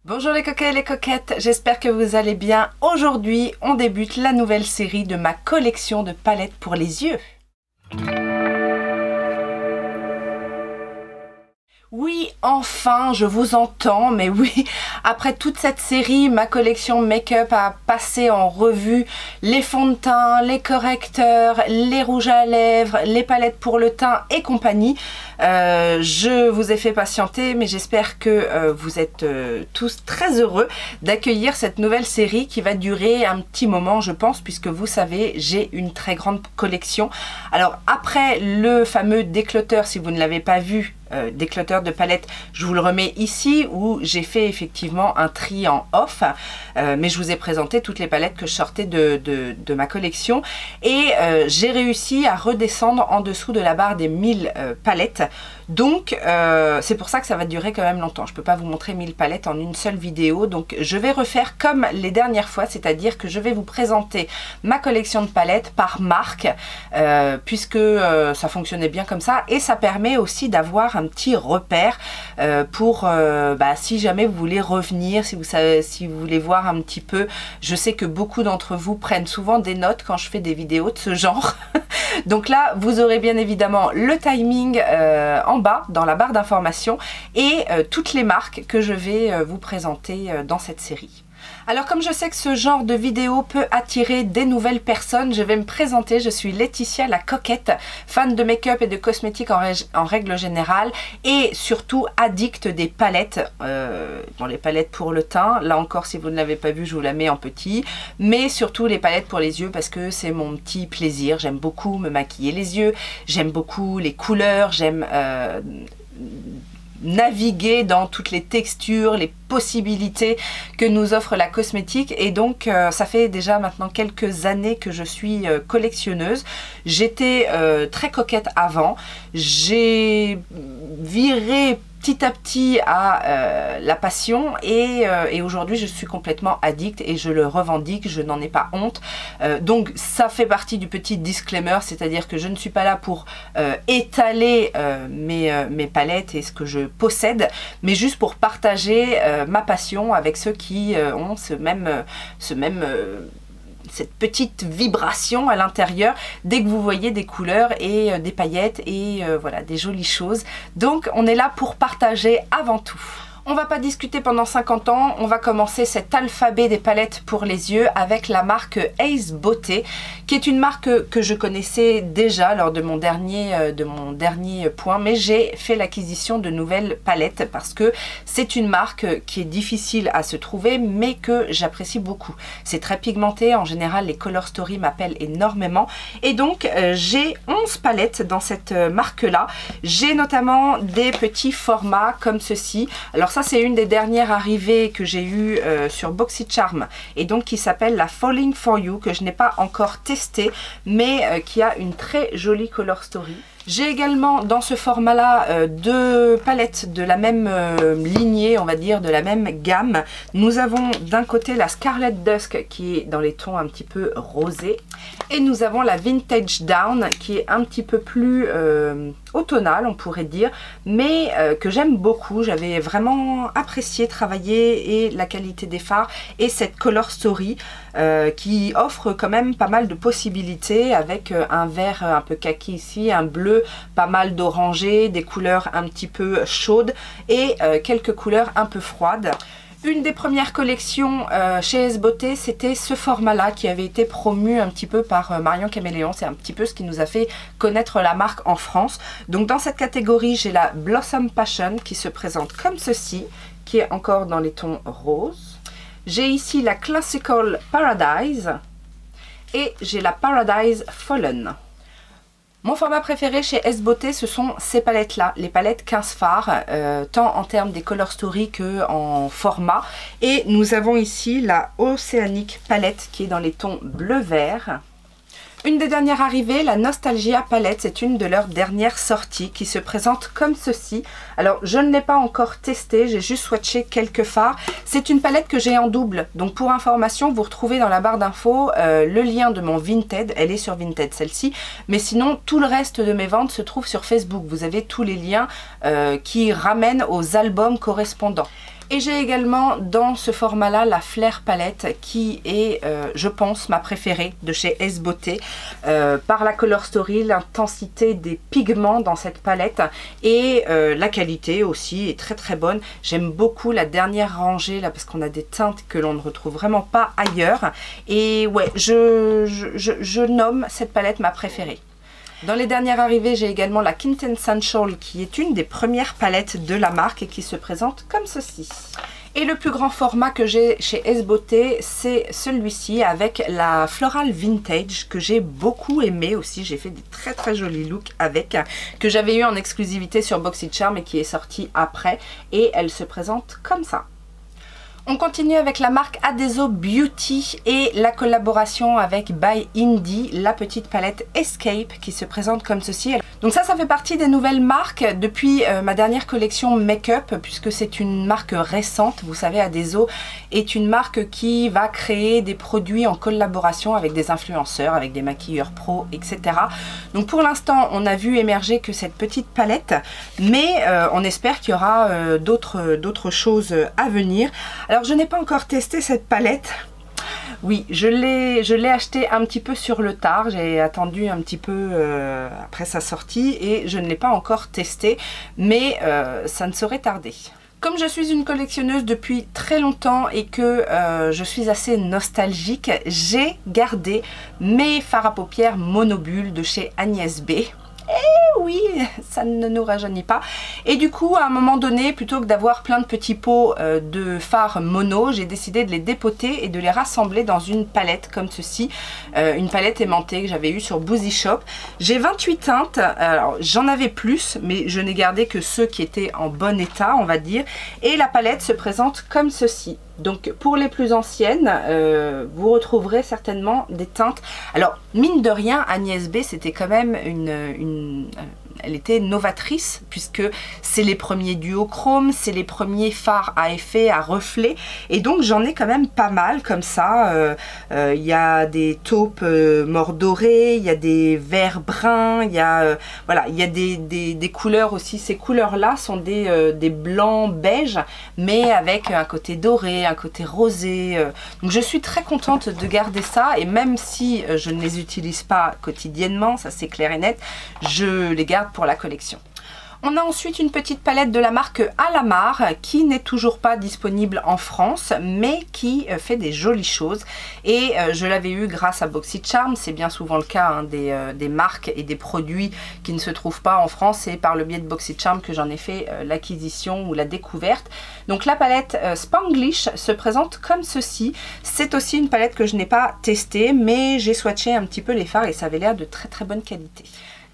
Bonjour les coquets et les coquettes, j'espère que vous allez bien. Aujourd'hui, on débute la nouvelle série de ma collection de palettes pour les yeux. Oui, enfin, je vous entends, mais oui, après toute cette série, ma collection make-up a passé en revue les fonds de teint, les correcteurs, les rouges à lèvres, les palettes pour le teint et compagnie. Je vous ai fait patienter, mais j'espère que vous êtes tous très heureux d'accueillir cette nouvelle série qui va durer un petit moment, je pense, puisque vous savez, j'ai une très grande collection. Alors, après le fameux déclutter, si vous ne l'avez pas vu, déclutter de palette, je vous le remets ici où j'ai fait effectivement un tri en off, mais je vous ai présenté toutes les palettes que je sortais de ma collection et j'ai réussi à redescendre en dessous de la barre des 1000 palettes. Donc c'est pour ça que ça va durer quand même longtemps. Je ne peux pas vous montrer 1000 palettes en une seule vidéo, donc je vais refaire comme les dernières fois, c'est-à-dire que je vais vous présenter ma collection de palettes par marque, puisque ça fonctionnait bien comme ça et ça permet aussi d'avoir un petit repère pour si jamais vous voulez revenir, si vous voulez voir un petit peu. Je sais que beaucoup d'entre vous prennent souvent des notes quand je fais des vidéos de ce genre. Donc là, vous aurez bien évidemment le timing en bas dans la barre d'information et toutes les marques que je vais vous présenter dans cette série. Alors comme je sais que ce genre de vidéo peut attirer des nouvelles personnes, je vais me présenter. Je suis Laetitia la coquette, fan de make-up et de cosmétiques en règle générale et surtout addict des palettes. Les palettes pour le teint, là encore si vous ne l'avez pas vu je vous la mets en petit, mais surtout les palettes pour les yeux parce que c'est mon petit plaisir. J'aime beaucoup me maquiller les yeux, j'aime beaucoup les couleurs, j'aime naviguer dans toutes les textures, les possibilités que nous offre la cosmétique et donc ça fait déjà maintenant quelques années que je suis collectionneuse. J'étais très coquette avant, j'ai viré petit à petit à la passion et aujourd'hui je suis complètement addict et je le revendique, je n'en ai pas honte. Donc ça fait partie du petit disclaimer, c'est-à-dire que je ne suis pas là pour étaler mes palettes et ce que je possède, mais juste pour partager ma passion avec ceux qui ont cette petite vibration à l'intérieur dès que vous voyez des couleurs et des paillettes et voilà, des jolies choses. Donc on est là pour partager avant tout. On va pas discuter pendant 50 ans, on va commencer cet alphabet des palettes pour les yeux avec la marque Ace Beauté, qui est une marque que je connaissais déjà lors de mon dernier point, mais j'ai fait l'acquisition de nouvelles palettes parce que c'est une marque qui est difficile à se trouver, mais que j'apprécie beaucoup. C'est très pigmenté, en général les Color Story m'appellent énormément, et donc j'ai 11 palettes dans cette marque-là. J'ai notamment des petits formats comme ceci. Alors ça c'est une des dernières arrivées que j'ai eues sur BoxyCharm et donc qui s'appelle la Falling For You, que je n'ai pas encore testée mais qui a une très jolie Color Story. J'ai également dans ce format là deux palettes de la même lignée, on va dire de la même gamme. Nous avons d'un côté la Scarlet Dusk qui est dans les tons un petit peu rosés et nous avons la Vintage Down qui est un petit peu plus automnale on pourrait dire, mais que j'aime beaucoup. J'avais vraiment apprécié travailler et la qualité des fards et cette Color Story qui offre quand même pas mal de possibilités avec un vert un peu kaki ici, un bleu pas mal d'orangé, des couleurs un petit peu chaudes et quelques couleurs un peu froides. Une des premières collections chez Ace Beauté, c'était ce format-là qui avait été promu un petit peu par Marion Caméléon. C'est un petit peu ce qui nous a fait connaître la marque en France. Donc dans cette catégorie, j'ai la Blossom Passion qui se présente comme ceci, qui est encore dans les tons roses. J'ai ici la Classical Paradise et j'ai la Paradise Fallen. Mon format préféré chez Ace Beauté, ce sont ces palettes-là, les palettes 15 fards, tant en termes des Color Story que en format. Et nous avons ici la Oceanic Palette qui est dans les tons bleu-vert. Une des dernières arrivées, la Nostalgia Palette, c'est une de leurs dernières sorties qui se présente comme ceci. Alors je ne l'ai pas encore testé, j'ai juste swatché quelques fards. C'est une palette que j'ai en double, donc pour information vous retrouvez dans la barre d'infos le lien de mon Vinted, elle est sur Vinted celle-ci, mais sinon tout le reste de mes ventes se trouve sur Facebook. Vous avez tous les liens qui ramènent aux albums correspondants. Et j'ai également dans ce format là la Flair palette qui est je pense ma préférée de chez S Beauté par la Color Story, l'intensité des pigments dans cette palette et la qualité aussi est très très bonne. J'aime beaucoup la dernière rangée là parce qu'on a des teintes que l'on ne retrouve vraiment pas ailleurs et ouais je nomme cette palette ma préférée. Dans les dernières arrivées, j'ai également la Quintessential qui est une des premières palettes de la marque et qui se présente comme ceci. Et le plus grand format que j'ai chez S Beauté, c'est celui-ci avec la Floral Vintage que j'ai beaucoup aimé aussi. J'ai fait des très très jolis looks avec, que j'avais eu en exclusivité sur BoxyCharm et qui est sorti après. Et elle se présente comme ça. On continue avec la marque Adeso Beauty et la collaboration avec By Indie, la petite palette Escape qui se présente comme ceci. Donc ça fait partie des nouvelles marques depuis ma dernière collection Make-up puisque c'est une marque récente. Vous savez, Adeso est une marque qui va créer des produits en collaboration avec des influenceurs, avec des maquilleurs pros, etc. Donc pour l'instant, on a vu émerger que cette petite palette, mais on espère qu'il y aura d'autres choses à venir. Alors je n'ai pas encore testé cette palette. Oui, je l'ai acheté un petit peu sur le tard. J'ai attendu un petit peu après sa sortie et je ne l'ai pas encore testé, mais ça ne saurait tarder. Comme je suis une collectionneuse depuis très longtemps et que je suis assez nostalgique, j'ai gardé mes fards à paupières monobulles de chez Agnès B. Et oui, ça ne nous rajeunit pas. Et du coup, à un moment donné, plutôt que d'avoir plein de petits pots de fards mono, j'ai décidé de les dépoter et de les rassembler dans une palette comme ceci. Une palette aimantée que j'avais eue sur Boozy Shop. J'ai 28 teintes. Alors, j'en avais plus, mais je n'ai gardé que ceux qui étaient en bon état, on va dire. Et la palette se présente comme ceci. Donc pour les plus anciennes, vous retrouverez certainement des teintes. Alors mine de rien, Agnès B c'était quand même elle était novatrice puisque c'est les premiers duochromes, c'est les premiers fards à effet, à reflet et donc j'en ai quand même pas mal comme ça. Il y a des taupes mort dorées, il y a des verts bruns, il y a voilà, il y a des couleurs aussi. Ces couleurs là sont des blancs beige mais avec un côté doré, un côté rosé. Donc je suis très contente de garder ça et même si je ne les utilise pas quotidiennement, ça c'est clair et net, je les garde pour la collection. On a ensuite une petite palette de la marque Alamar qui n'est toujours pas disponible en France mais qui fait des jolies choses et je l'avais eu grâce à BoxyCharm. C'est bien souvent le cas hein, des marques et des produits qui ne se trouvent pas en France et par le biais de BoxyCharm que j'en ai fait l'acquisition ou la découverte. Donc la palette Spanglish se présente comme ceci. C'est aussi une palette que je n'ai pas testée mais j'ai swatché un petit peu les fards et ça avait l'air de très très bonne qualité.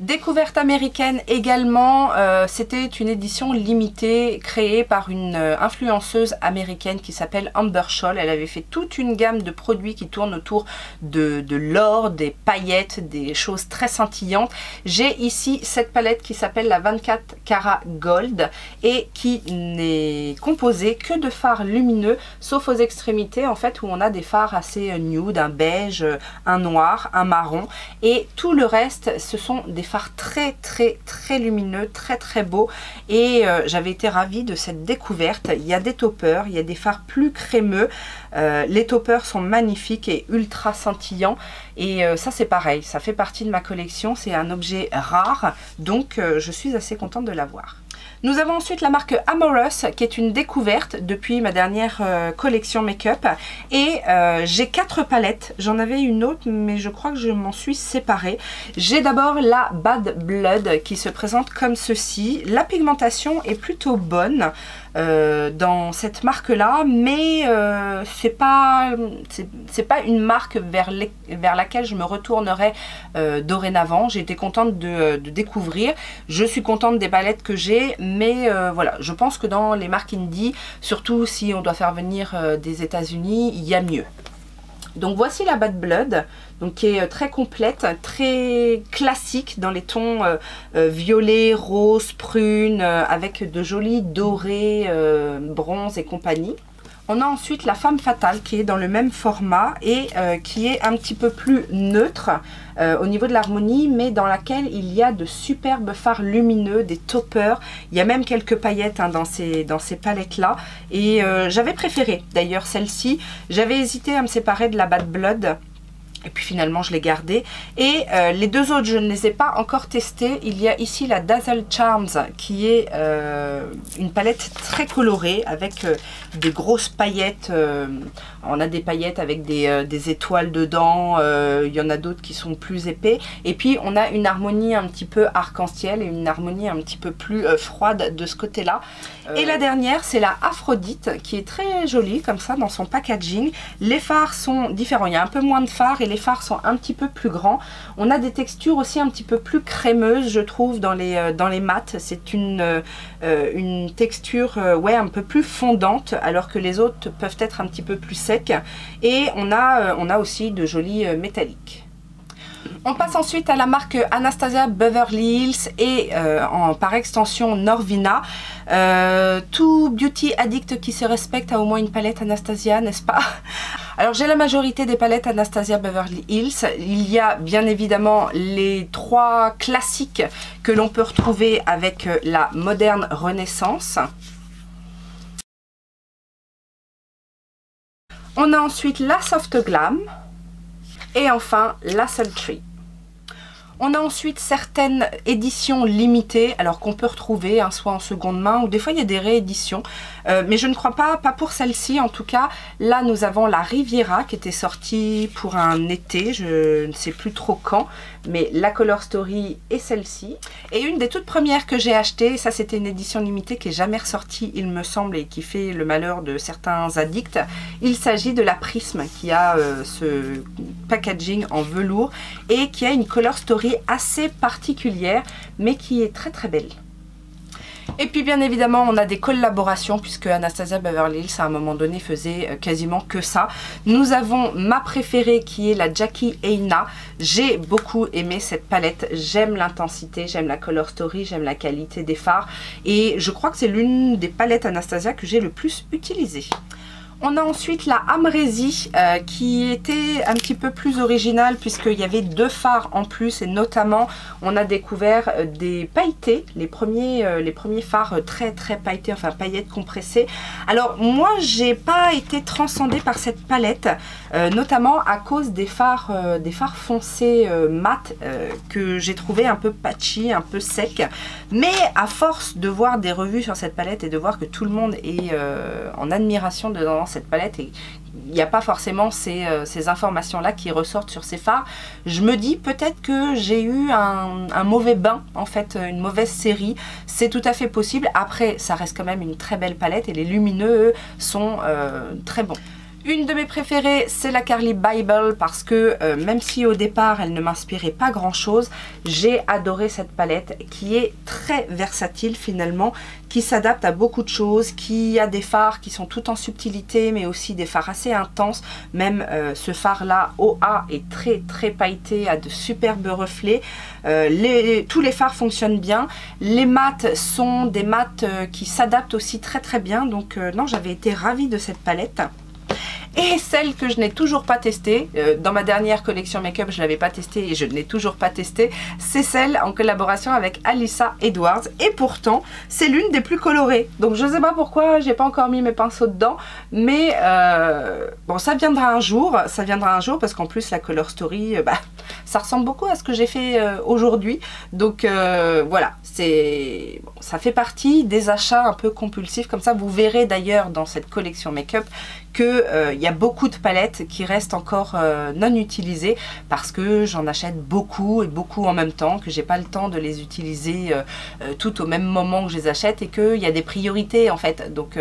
Découverte américaine également, c'était une édition limitée créée par une influenceuse américaine qui s'appelle Amber Scholl. Elle avait fait toute une gamme de produits qui tournent autour de l'or, des paillettes, des choses très scintillantes. J'ai ici cette palette qui s'appelle la 24 Karat Gold et qui n'est composée que de fards lumineux sauf aux extrémités en fait où on a des fards assez nude, un beige, un noir, un marron et tout le reste ce sont des fards très très très lumineux, très très beaux et j'avais été ravie de cette découverte. Il y a des taupeurs, il y a des fards plus crémeux, les taupeurs sont magnifiques et ultra scintillants et ça c'est pareil, ça fait partie de ma collection, c'est un objet rare donc je suis assez contente de l'avoir. Nous avons ensuite la marque Amorous qui est une découverte depuis ma dernière collection make-up et j'ai 4 palettes. J'en avais une autre mais je crois que je m'en suis séparée. J'ai d'abord la Bad Blood qui se présente comme ceci. La pigmentation est plutôt bonne dans cette marque là mais c'est pas une marque vers laquelle je me retournerai dorénavant. J'ai été contente de découvrir. Je suis contente des palettes que j'ai mais voilà, je pense que dans les marques indie, surtout si on doit faire venir des États-Unis, il y a mieux. Donc voici la Bad Blood, donc qui est très complète, très classique dans les tons violet, rose, prune, avec de jolis dorés, bronze et compagnie. On a ensuite la Femme Fatale qui est dans le même format et qui est un petit peu plus neutre au niveau de l'harmonie, mais dans laquelle il y a de superbes fards lumineux, des toppers. Il y a même quelques paillettes dans ces palettes là. Et j'avais préféré d'ailleurs celle-ci. J'avais hésité à me séparer de la Bad Blood. Et puis finalement je l'ai gardée. Et les deux autres je ne les ai pas encore testées. Il y a ici la Dazzle Charms qui est une palette très colorée avec des grosses paillettes. On a des paillettes avec des étoiles dedans. Il y en a d'autres qui sont plus épais. Et puis on a une harmonie un petit peu arc-en-ciel et une harmonie un petit peu plus froide de ce côté-là. Et la dernière c'est la Aphrodite qui est très jolie comme ça dans son packaging. Les fards sont différents. Il y a un peu moins de fards et les fards sont un petit peu plus grands. On a des textures aussi un petit peu plus crémeuses je trouve dans les mats. C'est une texture ouais, un peu plus fondante alors que les autres peuvent être un petit peu plus secs. Et on a aussi de jolis métalliques. On passe ensuite à la marque Anastasia Beverly Hills et par extension Norvina. Tout beauty addict qui se respecte a au moins une palette Anastasia, n'est-ce pas? Alors j'ai la majorité des palettes Anastasia Beverly Hills. Il y a bien évidemment les trois classiques que l'on peut retrouver avec la moderne Renaissance. On a ensuite la Soft Glam. Et enfin la Sultry. On a ensuite certaines éditions limitées, alors qu'on peut retrouver soit en seconde main ou des fois il y a des rééditions. Mais je ne crois pas pour celle-ci en tout cas. Là nous avons la Riviera qui était sortie pour un été, je ne sais plus trop quand. Mais la Color Story est celle-ci. Et une des toutes premières que j'ai achetées, ça c'était une édition limitée qui n'est jamais ressortie il me semble et qui fait le malheur de certains addicts. Il s'agit de la Prisme qui a ce packaging en velours et qui a une Color Story assez particulière mais qui est très très belle. Et puis bien évidemment on a des collaborations puisque Anastasia Beverly Hills à un moment donné faisait quasiment que ça. Nous avons ma préférée qui est la Jackie Aina. J'ai beaucoup aimé cette palette, j'aime l'intensité, j'aime la Color Story, j'aime la qualité des fards et je crois que c'est l'une des palettes Anastasia que j'ai le plus utilisée. On a ensuite la Amrezy qui était un petit peu plus originale puisqu'il y avait deux fards en plus et notamment on a découvert des pailletés, les premiers fards très pailletés, enfin paillettes compressées. Alors moi j'ai pas été transcendée par cette palette, notamment à cause des fards foncés mat que j'ai trouvé un peu patchy, un peu sec. Mais à force de voir des revues sur cette palette et de voir que tout le monde est en admiration devant cette palette et il n'y a pas forcément ces informations là qui ressortent sur ces fards, je me dis peut-être que j'ai eu un mauvais bain, en fait une mauvaise série, c'est tout à fait possible. Après ça reste quand même une très belle palette et les lumineux eux, sont très bons. Une de mes préférées, c'est la Carli Bybel parce que même si au départ elle ne m'inspirait pas grand chose, j'ai adoré cette palette qui est très versatile finalement, qui s'adapte à beaucoup de choses, qui a des fards qui sont tout en subtilité mais aussi des fards assez intenses. Même ce phare là OA est très pailleté, a de superbes reflets. Tous les fards fonctionnent bien. Les mats sont des mats qui s'adaptent aussi très bien. Donc non, j'avais été ravie de cette palette. Et celle que je n'ai toujours pas testée, dans ma dernière collection make-up je ne l'avais pas testée et je ne l'ai toujours pas testée, c'est celle en collaboration avec Alyssa Edwards et pourtant c'est l'une des plus colorées. Donc je ne sais pas pourquoi j'ai pas encore mis mes pinceaux dedans, mais bon ça viendra un jour parce qu'en plus la Color Story, ça ressemble beaucoup à ce que j'ai fait aujourd'hui. Donc voilà, ça fait partie des achats un peu compulsifs comme ça. Vous verrez d'ailleurs dans cette collection make-up qu'il y a beaucoup de palettes qui restent encore non utilisées parce que j'en achète beaucoup et beaucoup en même temps, que j'ai pas le temps de les utiliser tout au même moment que je les achète et qu'il y a des priorités en fait. Donc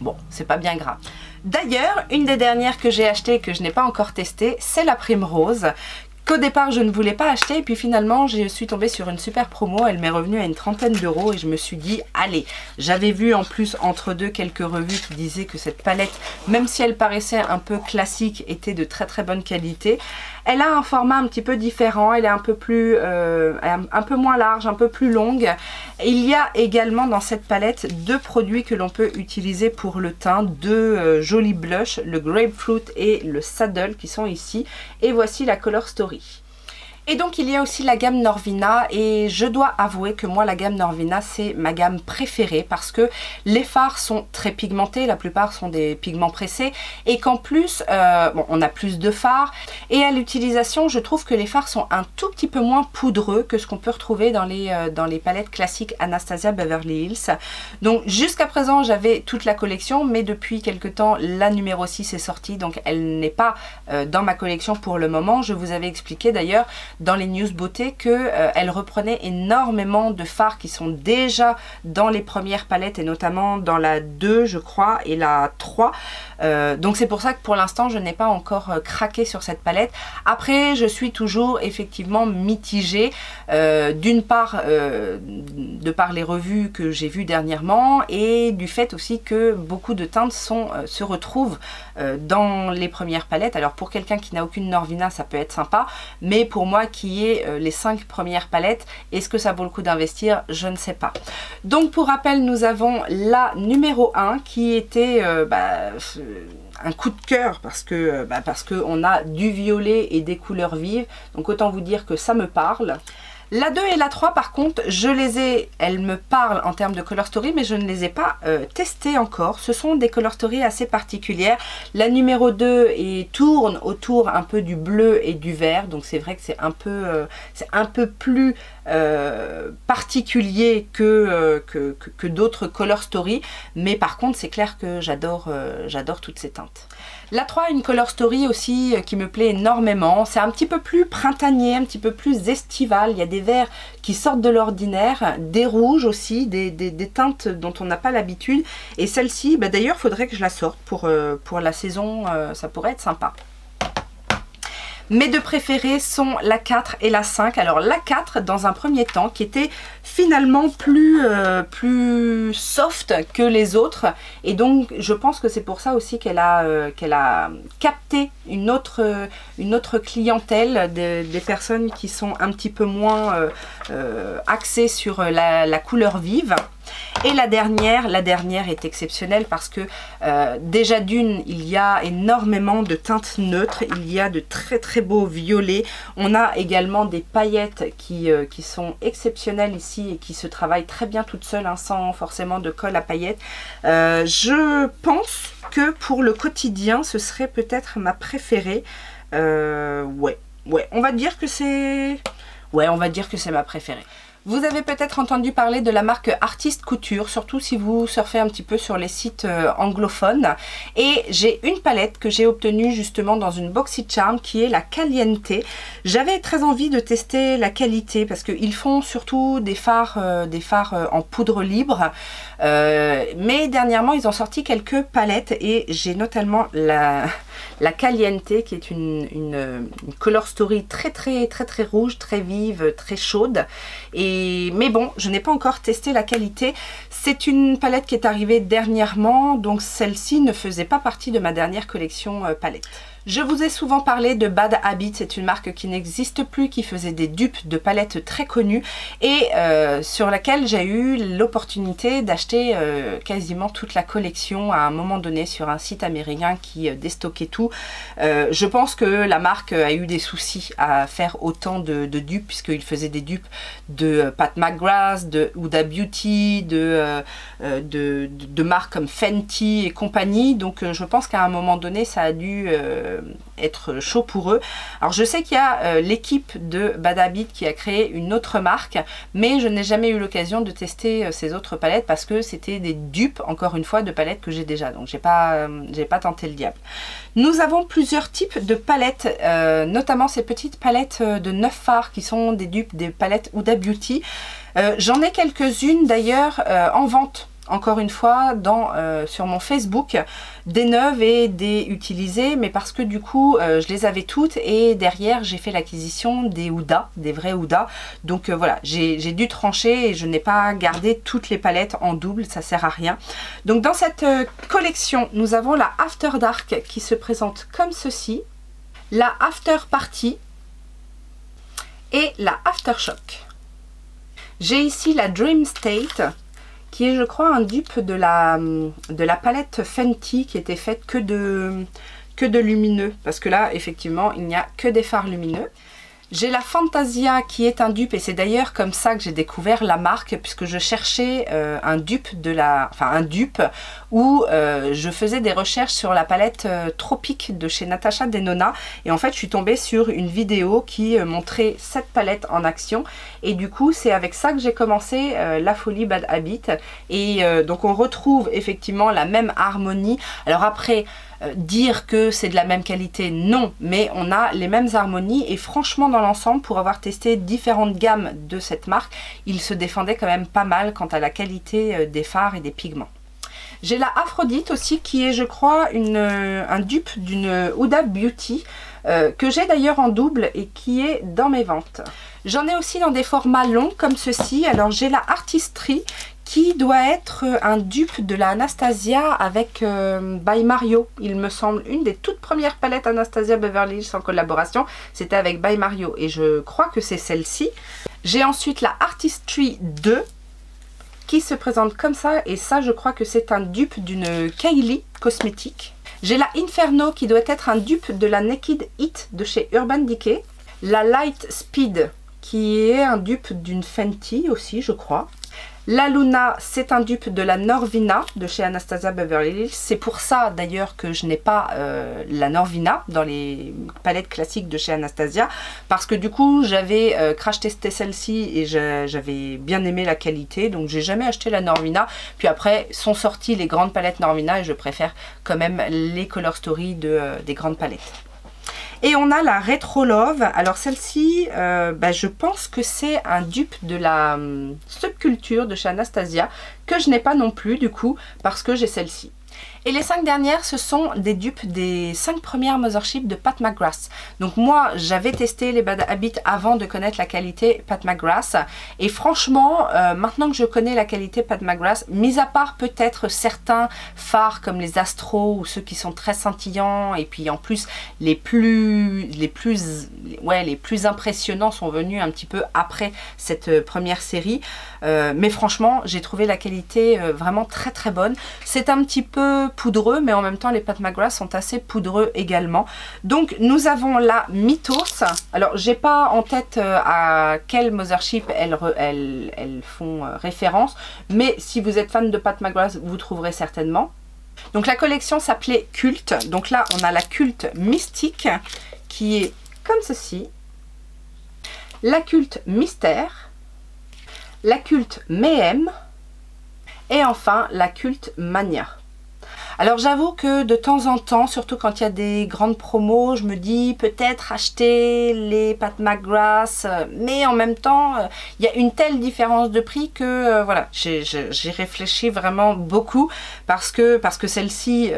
bon, c'est pas bien grave. D'ailleurs, une des dernières que j'ai achetées et que je n'ai pas encore testée, c'est la Primrose. Qu'au départ je ne voulais pas acheter et puis finalement je suis tombée sur une super promo, elle m'est revenue à une trentaine d'euros et je me suis dit allez, j'avais vu en plus entre deux quelques revues qui disaient que cette palette, même si elle paraissait un peu classique, était de très bonne qualité. Elle a un format un petit peu différent, elle est un peu plus, un peu moins large, un peu plus longue. Il y a également dans cette palette deux produits que l'on peut utiliser pour le teint, deux jolis blushs, le Grapefruit et le Saddle qui sont ici. Et voici la Color Story. Et donc il y a aussi la gamme Norvina et je dois avouer que moi la gamme Norvina c'est ma gamme préférée parce que les fards sont très pigmentés, la plupart sont des pigments pressés et qu'en plus bon, on a plus de fards et à l'utilisation je trouve que les fards sont un tout petit peu moins poudreux que ce qu'on peut retrouver dans les palettes classiques Anastasia Beverly Hills. Donc jusqu'à présent j'avais toute la collection mais depuis quelques temps la numéro 6 est sortie donc elle n'est pas dans ma collection pour le moment. Je vous avais expliqué d'ailleurs dans les news beauté que elle reprenait énormément de fards qui sont déjà dans les premières palettes et notamment dans la 2 je crois et la 3 donc c'est pour ça que pour l'instant je n'ai pas encore craqué sur cette palette. Après je suis toujours effectivement mitigée d'une part de par les revues que j'ai vues dernièrement et du fait aussi que beaucoup de teintes se retrouvent dans les premières palettes. Alors pour quelqu'un qui n'a aucune Norvina ça peut être sympa mais pour moi qui est les 5 premières palettes, est-ce que ça vaut le coup d'investir? Je ne sais pas. Donc pour rappel nous avons la numéro 1 qui était un coup de cœur parce que on a du violet et des couleurs vives, donc autant vous dire que ça me parle. La 2 et la 3 par contre, elles me parlent en termes de Color Story mais je ne les ai pas testées encore. Ce sont des Color Story assez particulières. La numéro 2 tourne autour un peu du bleu et du vert, donc c'est vrai que c'est un peu plus particulier que d'autres Color Story, mais par contre c'est clair que j'adore toutes ces teintes. La 3 a une Color Story aussi qui me plaît énormément. C'est un petit peu plus printanier, un petit peu plus estival. Il y a des verts qui sortent de l'ordinaire, des rouges aussi, des teintes dont on n'a pas l'habitude. Et celle-ci, d'ailleurs, il faudrait que je la sorte pour la saison, ça pourrait être sympa. Mes deux préférées sont la 4 et la 5. Alors la 4 dans un premier temps qui était finalement plus soft que les autres et donc je pense que c'est pour ça aussi qu'elle a capté une autre clientèle des personnes qui sont un petit peu moins axées sur la couleur vive. Et la dernière est exceptionnelle parce que déjà d'une, il y a énormément de teintes neutres, il y a de très très beaux violets. On a également des paillettes qui sont exceptionnelles ici et qui se travaillent très bien toutes seules, hein, sans forcément de colle à paillettes. Je pense que pour le quotidien, ce serait peut-être ma préférée. Ouais, on va dire que c'est ma préférée. Vous avez peut-être entendu parler de la marque Artist Couture, surtout si vous surfez un petit peu sur les sites anglophones. Et j'ai une palette que j'ai obtenue justement dans une BoxyCharm qui est la Caliente. J'avais très envie de tester la qualité parce qu'ils font surtout des fards en poudre libre. Mais dernièrement, ils ont sorti quelques palettes et j'ai notamment la Caliente qui est une Color Story très rouge, très vive, très chaude. Mais bon, je n'ai pas encore testé la qualité. C'est une palette qui est arrivée dernièrement, donc celle-ci ne faisait pas partie de ma dernière collection palette. Je vous ai souvent parlé de Bad Habit, c'est une marque qui n'existe plus, qui faisait des dupes de palettes très connues et sur laquelle j'ai eu l'opportunité d'acheter quasiment toute la collection à un moment donné sur un site américain qui déstockait tout. Je pense que la marque a eu des soucis à faire autant de dupes puisqu'il faisait des dupes de Pat McGrath, de Huda Beauty, de marques comme Fenty et compagnie. Donc je pense qu'à un moment donné ça a dû être chaud pour eux. Alors je sais qu'il y a l'équipe de Bad Habit qui a créé une autre marque, mais je n'ai jamais eu l'occasion de tester ces autres palettes parce que c'était des dupes, encore une fois, de palettes que j'ai déjà, donc j'ai pas tenté le diable. Nous avons plusieurs types de palettes, notamment ces petites palettes de 9 fards qui sont des dupes des palettes Huda Beauty. J'en ai quelques-unes d'ailleurs en vente. Encore une fois, sur mon Facebook, des neuves et des utilisées, mais parce que du coup, je les avais toutes et derrière, j'ai fait l'acquisition des Huda, des vrais Huda. Donc voilà, j'ai dû trancher et je n'ai pas gardé toutes les palettes en double, ça sert à rien. Donc dans cette collection, nous avons la After Dark qui se présente comme ceci. la After Party et la Aftershock. J'ai ici la Dream State, qui est je crois un dupe de la palette Fenty qui était faite que de lumineux, parce que là effectivement il n'y a que des fards lumineux. J'ai la Fantasia qui est un dupe, et c'est d'ailleurs comme ça que j'ai découvert la marque, puisque je cherchais un dupe où je faisais des recherches sur la palette Tropique de chez Natasha Denona, et en fait je suis tombée sur une vidéo qui montrait cette palette en action, et du coup c'est avec ça que j'ai commencé la folie Bad Habit, et donc on retrouve effectivement la même harmonie. Alors après, dire que c'est de la même qualité, non, mais on a les mêmes harmonies, et franchement dans l'ensemble, pour avoir testé différentes gammes de cette marque, il se défendait quand même pas mal quant à la qualité des fards et des pigments. J'ai la Aphrodite aussi, qui est je crois un dupe d'une Huda Beauty, que j'ai d'ailleurs en double et qui est dans mes ventes. J'en ai aussi dans des formats longs comme ceci. Alors j'ai la Artistry, qui doit être un dupe de la Anastasia avec By Mario, il me semble. Une des toutes premières palettes Anastasia Beverly Hills en collaboration, c'était avec By Mario, et je crois que c'est celle-ci. J'ai ensuite la Artistry 2, qui se présente comme ça, et ça je crois que c'est un dupe d'une Kylie cosmétique. J'ai la Inferno, qui doit être un dupe de la Naked Heat de chez Urban Decay. La Light Speed, qui est un dupe d'une Fenty aussi je crois. La Luna, c'est un dupe de la Norvina de chez Anastasia Beverly Hills. C'est pour ça d'ailleurs que je n'ai pas la Norvina dans les palettes classiques de chez Anastasia, parce que du coup j'avais crash testé celle-ci et j'avais bien aimé la qualité, donc j'ai jamais acheté la Norvina. Puis après sont sorties les grandes palettes Norvina et je préfère quand même les Color Story des grandes palettes. Et on a la Retro Love. Alors celle-ci, je pense que c'est un dupe de la Subculture de chez Anastasia, que je n'ai pas non plus du coup, parce que j'ai celle-ci. Et les 5 dernières, ce sont des dupes des 5 premières Mothership de Pat McGrath. Donc moi, j'avais testé les Bad Habit avant de connaître la qualité Pat McGrath. Et franchement, maintenant que je connais la qualité Pat McGrath, mis à part peut-être certains fards comme les Astro ou ceux qui sont très scintillants, et puis en plus les plus impressionnants sont venus un petit peu après cette première série. Mais franchement, j'ai trouvé la qualité vraiment très très bonne. C'est un petit peu poudreux, mais en même temps les Pat McGrath sont assez poudreux également. Donc nous avons la Mythos. Alors j'ai pas en tête à quelle Mothership elles font référence, mais si vous êtes fan de Pat McGrath, vous trouverez certainement. Donc la collection s'appelait Culte. Donc là on a la Culte Mystique qui est comme ceci, la Culte Mystère, la Culte Mayhem et enfin la Culte Mania. Alors j'avoue que de temps en temps, surtout quand il y a des grandes promos, je me dis peut-être acheter les Pat McGrath, mais en même temps, il y a une telle différence de prix que voilà, j'ai réfléchi vraiment beaucoup, parce que celle-ci,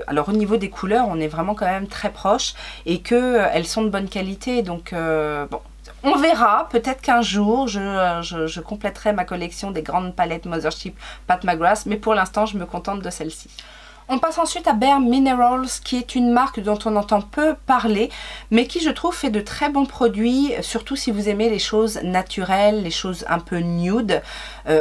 alors au niveau des couleurs, on est vraiment quand même très proche, et qu'elles sont de bonne qualité, donc bon. On verra, peut-être qu'un jour je compléterai ma collection des grandes palettes Mothership Pat McGrath, mais pour l'instant je me contente de celle-ci. On passe ensuite à Bare Minerals, qui est une marque dont on entend peu parler, mais qui je trouve fait de très bons produits, surtout si vous aimez les choses naturelles, les choses un peu nude.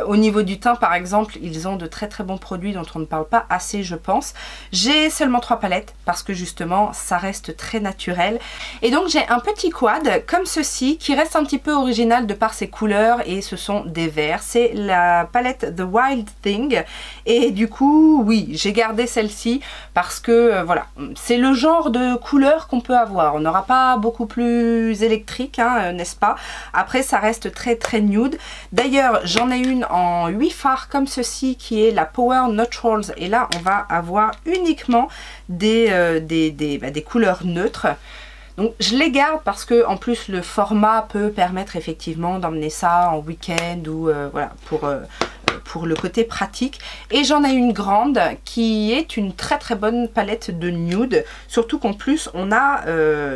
Au niveau du teint par exemple, ils ont de très très bons produits dont on ne parle pas assez je pense. J'ai seulement 3 palettes parce que justement ça reste très naturel. Et donc j'ai un petit quad comme ceci qui reste un petit peu original de par ses couleurs, et ce sont des verts. C'est la palette The Wild Thing, et du coup oui, j'ai gardé celle-ci parce que voilà, c'est le genre de couleur qu'on peut avoir. On n'aura pas beaucoup plus électrique, hein, n'est-ce pas? Après ça reste très très nude. D'ailleurs j'en ai une en 8 fards comme ceci qui est la Power Neutrals, et là on va avoir uniquement des couleurs neutres. Donc je les garde parce que en plus le format peut permettre effectivement d'emmener ça en week-end ou voilà, pour le côté pratique. Et j'en ai une grande qui est une très très bonne palette de nude, surtout qu'en plus on a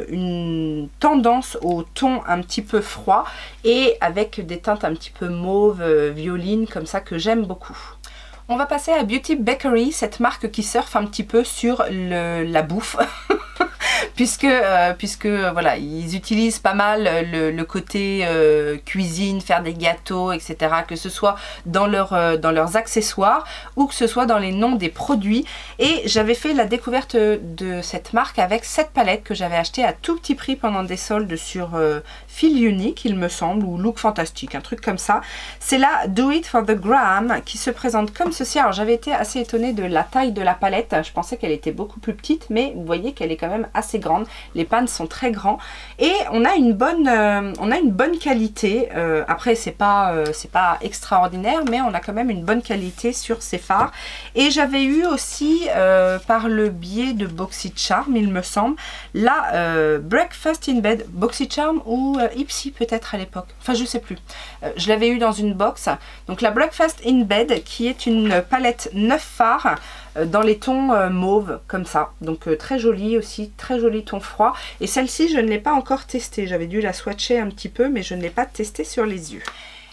une tendance au ton un petit peu froid et avec des teintes un petit peu mauve, violine comme ça, que j'aime beaucoup. On va passer à Beauty Bakery, cette marque qui surfe un petit peu sur la bouffe. puisque voilà, ils utilisent pas mal le côté cuisine, faire des gâteaux, etc., que ce soit dans leurs accessoires ou que ce soit dans les noms des produits. Et j'avais fait la découverte de cette marque avec cette palette que j'avais achetée à tout petit prix pendant des soldes sur Feel Unique, il me semble, ou Look Fantastic, un truc comme ça. C'est la Do It for the Gram qui se présente comme ceci. Alors j'avais été assez étonnée de la taille de la palette, je pensais qu'elle était beaucoup plus petite, mais vous voyez qu'elle est quand même assez grande. Les pans sont très grands et on a une bonne qualité. Après c'est pas extraordinaire, mais on a quand même une bonne qualité sur ces fards. Et j'avais eu aussi par le biais de BoxyCharm, il me semble, la Breakfast in Bed, BoxyCharm ou Ipsy peut-être à l'époque, enfin je sais plus. Je l'avais eu dans une box. Donc la Breakfast in Bed qui est une palette 9 fards dans les tons mauve comme ça, donc très jolie aussi, très joli ton froid. Et celle-ci je ne l'ai pas encore testée, j'avais dû la swatcher un petit peu mais je ne l'ai pas testée sur les yeux.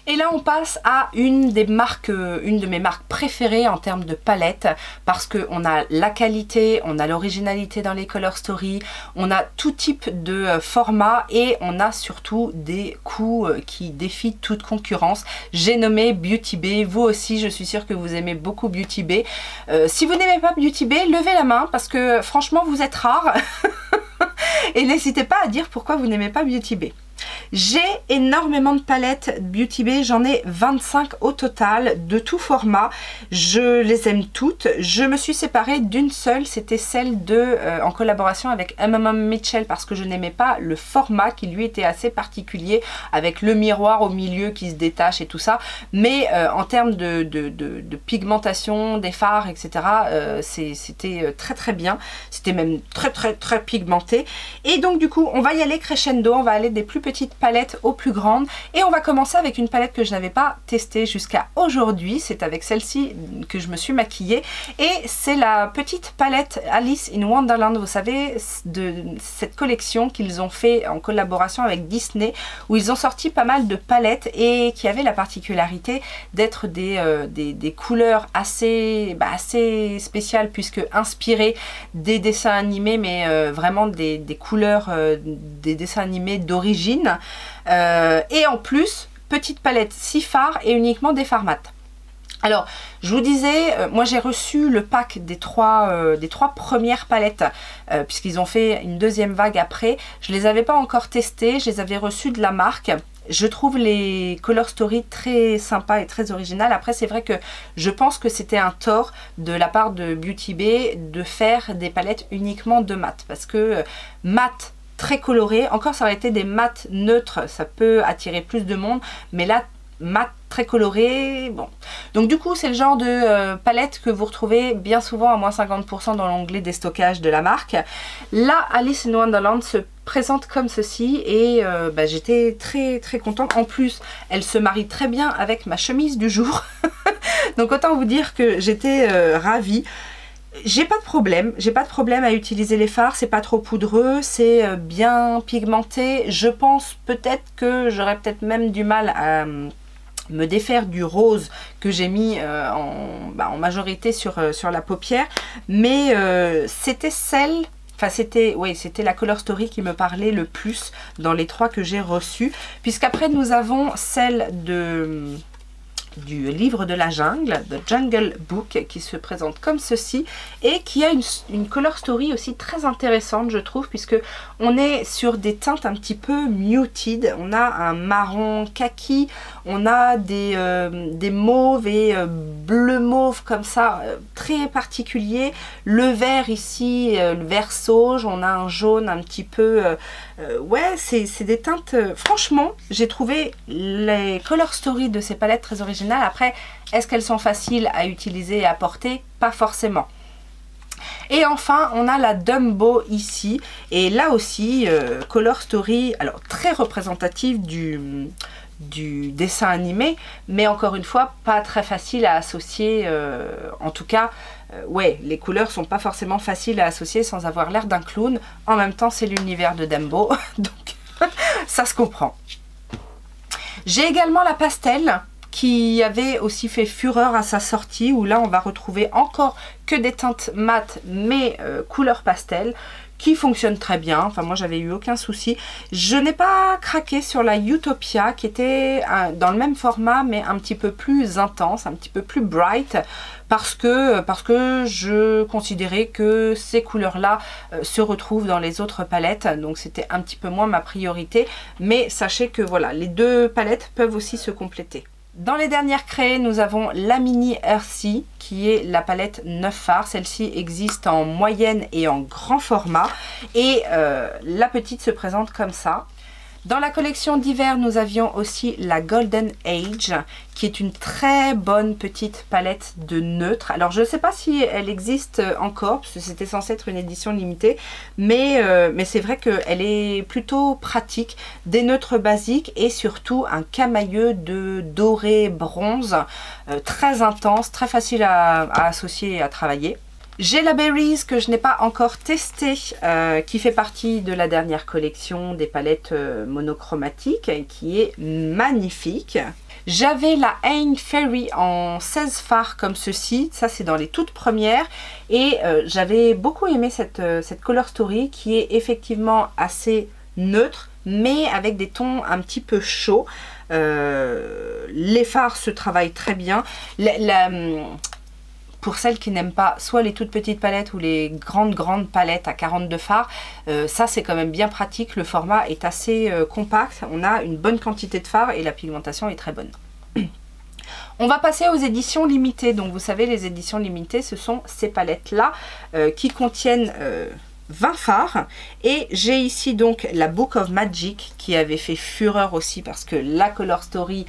Et là on passe à une de mes marques préférées en termes de palette, parce qu'on a la qualité, on a l'originalité dans les color story, on a tout type de format et on a surtout des coûts qui défient toute concurrence. J'ai nommé Beauty Bay, vous aussi je suis sûre que vous aimez beaucoup Beauty Bay. Si vous n'aimez pas Beauty Bay, levez la main parce que franchement vous êtes rares et n'hésitez pas à dire pourquoi vous n'aimez pas Beauty Bay. J'ai énormément de palettes Beauty Bay, j'en ai 25 au total de tout format, je les aime toutes. Je me suis séparée d'une seule, c'était celle en collaboration avec Mitchell parce que je n'aimais pas le format qui lui était assez particulier avec le miroir au milieu qui se détache et tout ça, mais en termes de pigmentation des fards, etc., c'était très bien, c'était même très pigmenté. Et donc du coup on va y aller crescendo, on va aller des plus petites palettes aux plus grandes et on va commencer avec une palette que je n'avais pas testée jusqu'à aujourd'hui. C'est avec celle-ci que je me suis maquillée et c'est la petite palette Alice in Wonderland, vous savez, de cette collection qu'ils ont fait en collaboration avec Disney où ils ont sorti pas mal de palettes et qui avaient la particularité d'être des couleurs assez spéciales puisque inspirées des dessins animés, mais vraiment des couleurs des dessins animés d'origine. Et en plus, petite palette 6 fards et uniquement des fards mat. Alors, je vous disais, moi j'ai reçu le pack des trois premières palettes, puisqu'ils ont fait une deuxième vague après. Je ne les avais pas encore testées, je les avais reçues de la marque. Je trouve les color story très sympas et très originales. Après, c'est vrai que je pense que c'était un tort de la part de Beauty Bay de faire des palettes uniquement de mat, parce que mat très coloré, encore ça aurait été des mats neutres, ça peut attirer plus de monde, mais là mat très coloré, bon. Donc du coup c'est le genre de palette que vous retrouvez bien souvent à moins 50% dans l'onglet déstockage de la marque. Là Alice in Wonderland se présente comme ceci et j'étais très contente. En plus elle se marie très bien avec ma chemise du jour donc autant vous dire que j'étais ravie. J'ai pas de problème à utiliser les fards, c'est pas trop poudreux, c'est bien pigmenté. Je pense peut-être que j'aurais peut-être même du mal à me défaire du rose que j'ai mis en majorité sur la paupière, mais c'était celle... Enfin c'était la color story qui me parlait le plus dans les trois que j'ai reçus, puisqu'après nous avons celle du livre de la jungle, The Jungle Book, qui se présente comme ceci et qui a une color story aussi très intéressante je trouve, puisque on est sur des teintes un petit peu muted. On a un marron kaki, on a des mauves et bleu mauve comme ça, très particulier. Le vert ici, le vert sauge, on a un jaune un petit peu... ouais, c'est des teintes... franchement, j'ai trouvé les color story de ces palettes très originales. Après, est-ce qu'elles sont faciles à utiliser et à porter? Pas forcément. Et enfin, on a la Dumbo ici. Et là aussi, color story, alors très représentative du dessin animé, mais encore une fois, pas très facile à associer. En tout cas, ouais, les couleurs sont pas forcément faciles à associer sans avoir l'air d'un clown. En même temps, c'est l'univers de Dumbo, donc ça se comprend. J'ai également la pastel qui avait aussi fait fureur à sa sortie, où là on va retrouver encore que des teintes mates mais couleur pastel, qui fonctionne très bien. Enfin moi j'avais eu aucun souci. Je n'ai pas craqué sur la Utopia qui était dans le même format mais un petit peu plus intense, un petit peu plus bright, parce que je considérais que ces couleurs là se retrouvent dans les autres palettes, donc c'était un petit peu moins ma priorité, mais sachez que voilà, les deux palettes peuvent aussi se compléter. Dans les dernières créées, nous avons la Mini Earthy, qui est la palette 9 fards. Celle-ci existe en moyenne et en grand format. Et la petite se présente comme ça. Dans la collection d'hiver, nous avions aussi la Golden Age, qui est une très bonne petite palette de neutres. Alors, je ne sais pas si elle existe encore, parce que c'était censé être une édition limitée, mais c'est vrai qu'elle est plutôt pratique. Des neutres basiques et surtout un camailleux de doré bronze, très intense, très facile à associer et à travailler. J'ai la Berries que je n'ai pas encore testée, qui fait partie de la dernière collection des palettes monochromatiques, qui est magnifique. J'avais la Ain Fairy en 16 fards comme ceci, ça c'est dans les toutes premières, et j'avais beaucoup aimé cette Color Story qui est effectivement assez neutre, mais avec des tons un petit peu chauds. Les fards se travaillent très bien. Pour celles qui n'aiment pas soit les toutes petites palettes ou les grandes palettes à 42 fards, ça c'est quand même bien pratique. Le format est assez compact, on a une bonne quantité de fards et la pigmentation est très bonne. On va passer aux éditions limitées. Donc vous savez, les éditions limitées, ce sont ces palettes là qui contiennent 20 fards, et j'ai ici donc la Book of Magic qui avait fait fureur aussi parce que la Color Story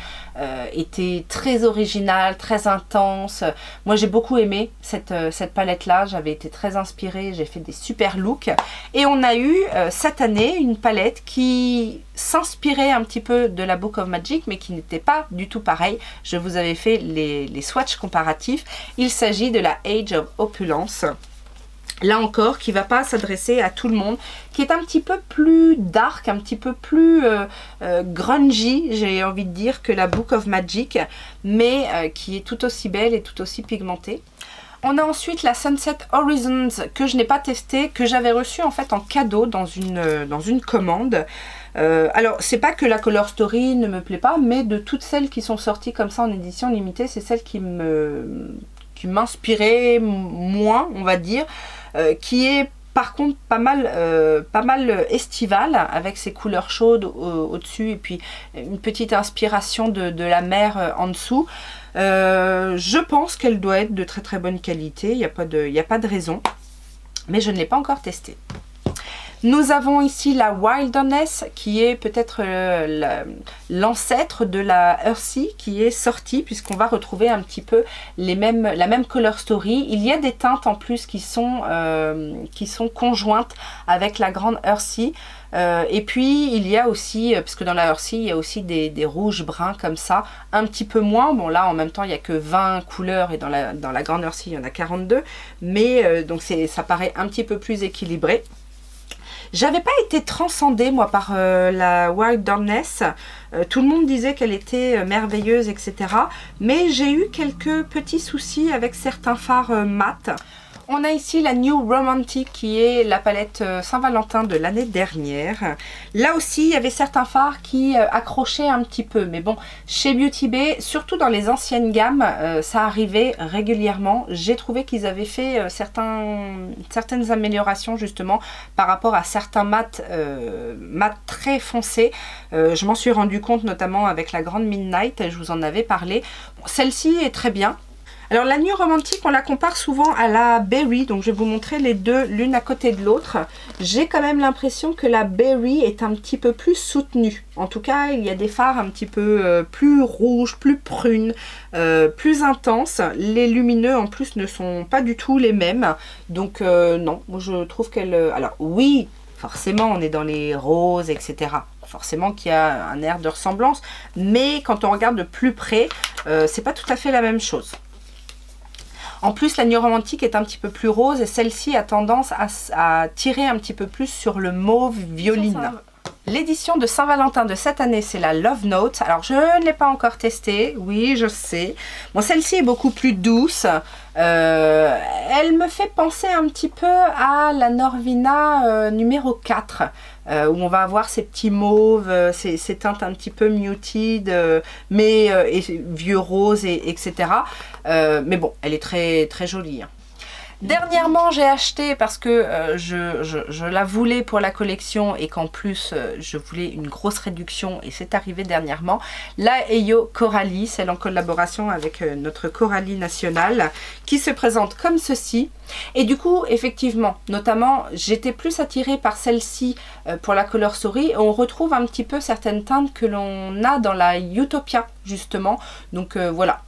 était très originale, très intense. Moi j'ai beaucoup aimé cette palette là, j'avais été très inspirée, j'ai fait des super looks, et on a eu cette année une palette qui s'inspirait un petit peu de la Book of Magic mais qui n'était pas du tout pareil. Je vous avais fait les swatchs comparatifs. Il s'agit de la Age of Opulence. Là encore, qui ne va pas s'adresser à tout le monde, qui est un petit peu plus dark, un petit peu plus grungy, j'ai envie de dire, que la Book of Magic, mais qui est tout aussi belle et tout aussi pigmentée. On a ensuite la Sunset Horizons que je n'ai pas testée, que j'avais reçue en fait en cadeau dans une commande. Alors, c'est pas que la Color Story ne me plaît pas, mais de toutes celles qui sont sorties comme ça en édition limitée, c'est celle qui m'inspirait moins, on va dire, qui est par contre pas mal estivale, avec ses couleurs chaudes au-dessus et puis une petite inspiration de la mer en dessous. Je pense qu'elle doit être de très très bonne qualité, il n'y a pas de raison, mais je ne l'ai pas encore testée. Nous avons ici la Wilderness qui est peut-être l'ancêtre de la Earthy qui est sortie, puisqu'on va retrouver un petit peu la même Color Story. Il y a des teintes en plus qui sont conjointes avec la grande Earthy. Et puis il y a aussi, parce que dans la Earthy il y a aussi des rouges bruns comme ça, un petit peu moins. Bon là en même temps il n'y a que 20 couleurs et dans la grande Earthy il y en a 42. Mais donc ça paraît un petit peu plus équilibré. J'avais pas été transcendée moi par la Wilderness, tout le monde disait qu'elle était merveilleuse, etc. Mais j'ai eu quelques petits soucis avec certains fards mat. On a ici la New Romantic qui est la palette Saint-Valentin de l'année dernière. Là aussi, il y avait certains fards qui accrochaient un petit peu. Mais bon, chez Beauty Bay, surtout dans les anciennes gammes, ça arrivait régulièrement. J'ai trouvé qu'ils avaient fait certaines améliorations justement par rapport à certains mats très foncés. Je m'en suis rendu compte notamment avec la grande Midnight, je vous en avais parlé. Bon, celle-ci est très bien. Alors la New Romantic, on la compare souvent à la Berry, donc je vais vous montrer les deux l'une à côté de l'autre. J'ai quand même l'impression que la Berry est un petit peu plus soutenue. En tout cas, il y a des fards un petit peu plus rouges, plus prunes, plus intenses. Les lumineux en plus ne sont pas du tout les mêmes. Donc non, moi je trouve qu'elle... Alors oui, forcément on est dans les roses, etc. Forcément qu'il y a un air de ressemblance, mais quand on regarde de plus près, c'est pas tout à fait la même chose. En plus, la New Romantic est un petit peu plus rose et celle-ci a tendance à tirer un petit peu plus sur le mauve violine. L'édition de Saint-Valentin de cette année, c'est la Love Note. Alors, je ne l'ai pas encore testée, oui, je sais. Bon, celle-ci est beaucoup plus douce. Elle me fait penser un petit peu à la Norvina numéro 4, où on va avoir ces petits mauves, ces teintes un petit peu muted, et vieux rose, etc. Mais bon, elle est très, très jolie, hein. Dernièrement, j'ai acheté parce que je la voulais pour la collection et qu'en plus, je voulais une grosse réduction et c'est arrivé dernièrement. La Eyo Coralie, celle en collaboration avec notre Coralie nationale, qui se présente comme ceci. Et du coup, effectivement, notamment, j'étais plus attirée par celle-ci pour la Color Story. Et on retrouve un petit peu certaines teintes que l'on a dans la Utopia, justement. Donc voilà,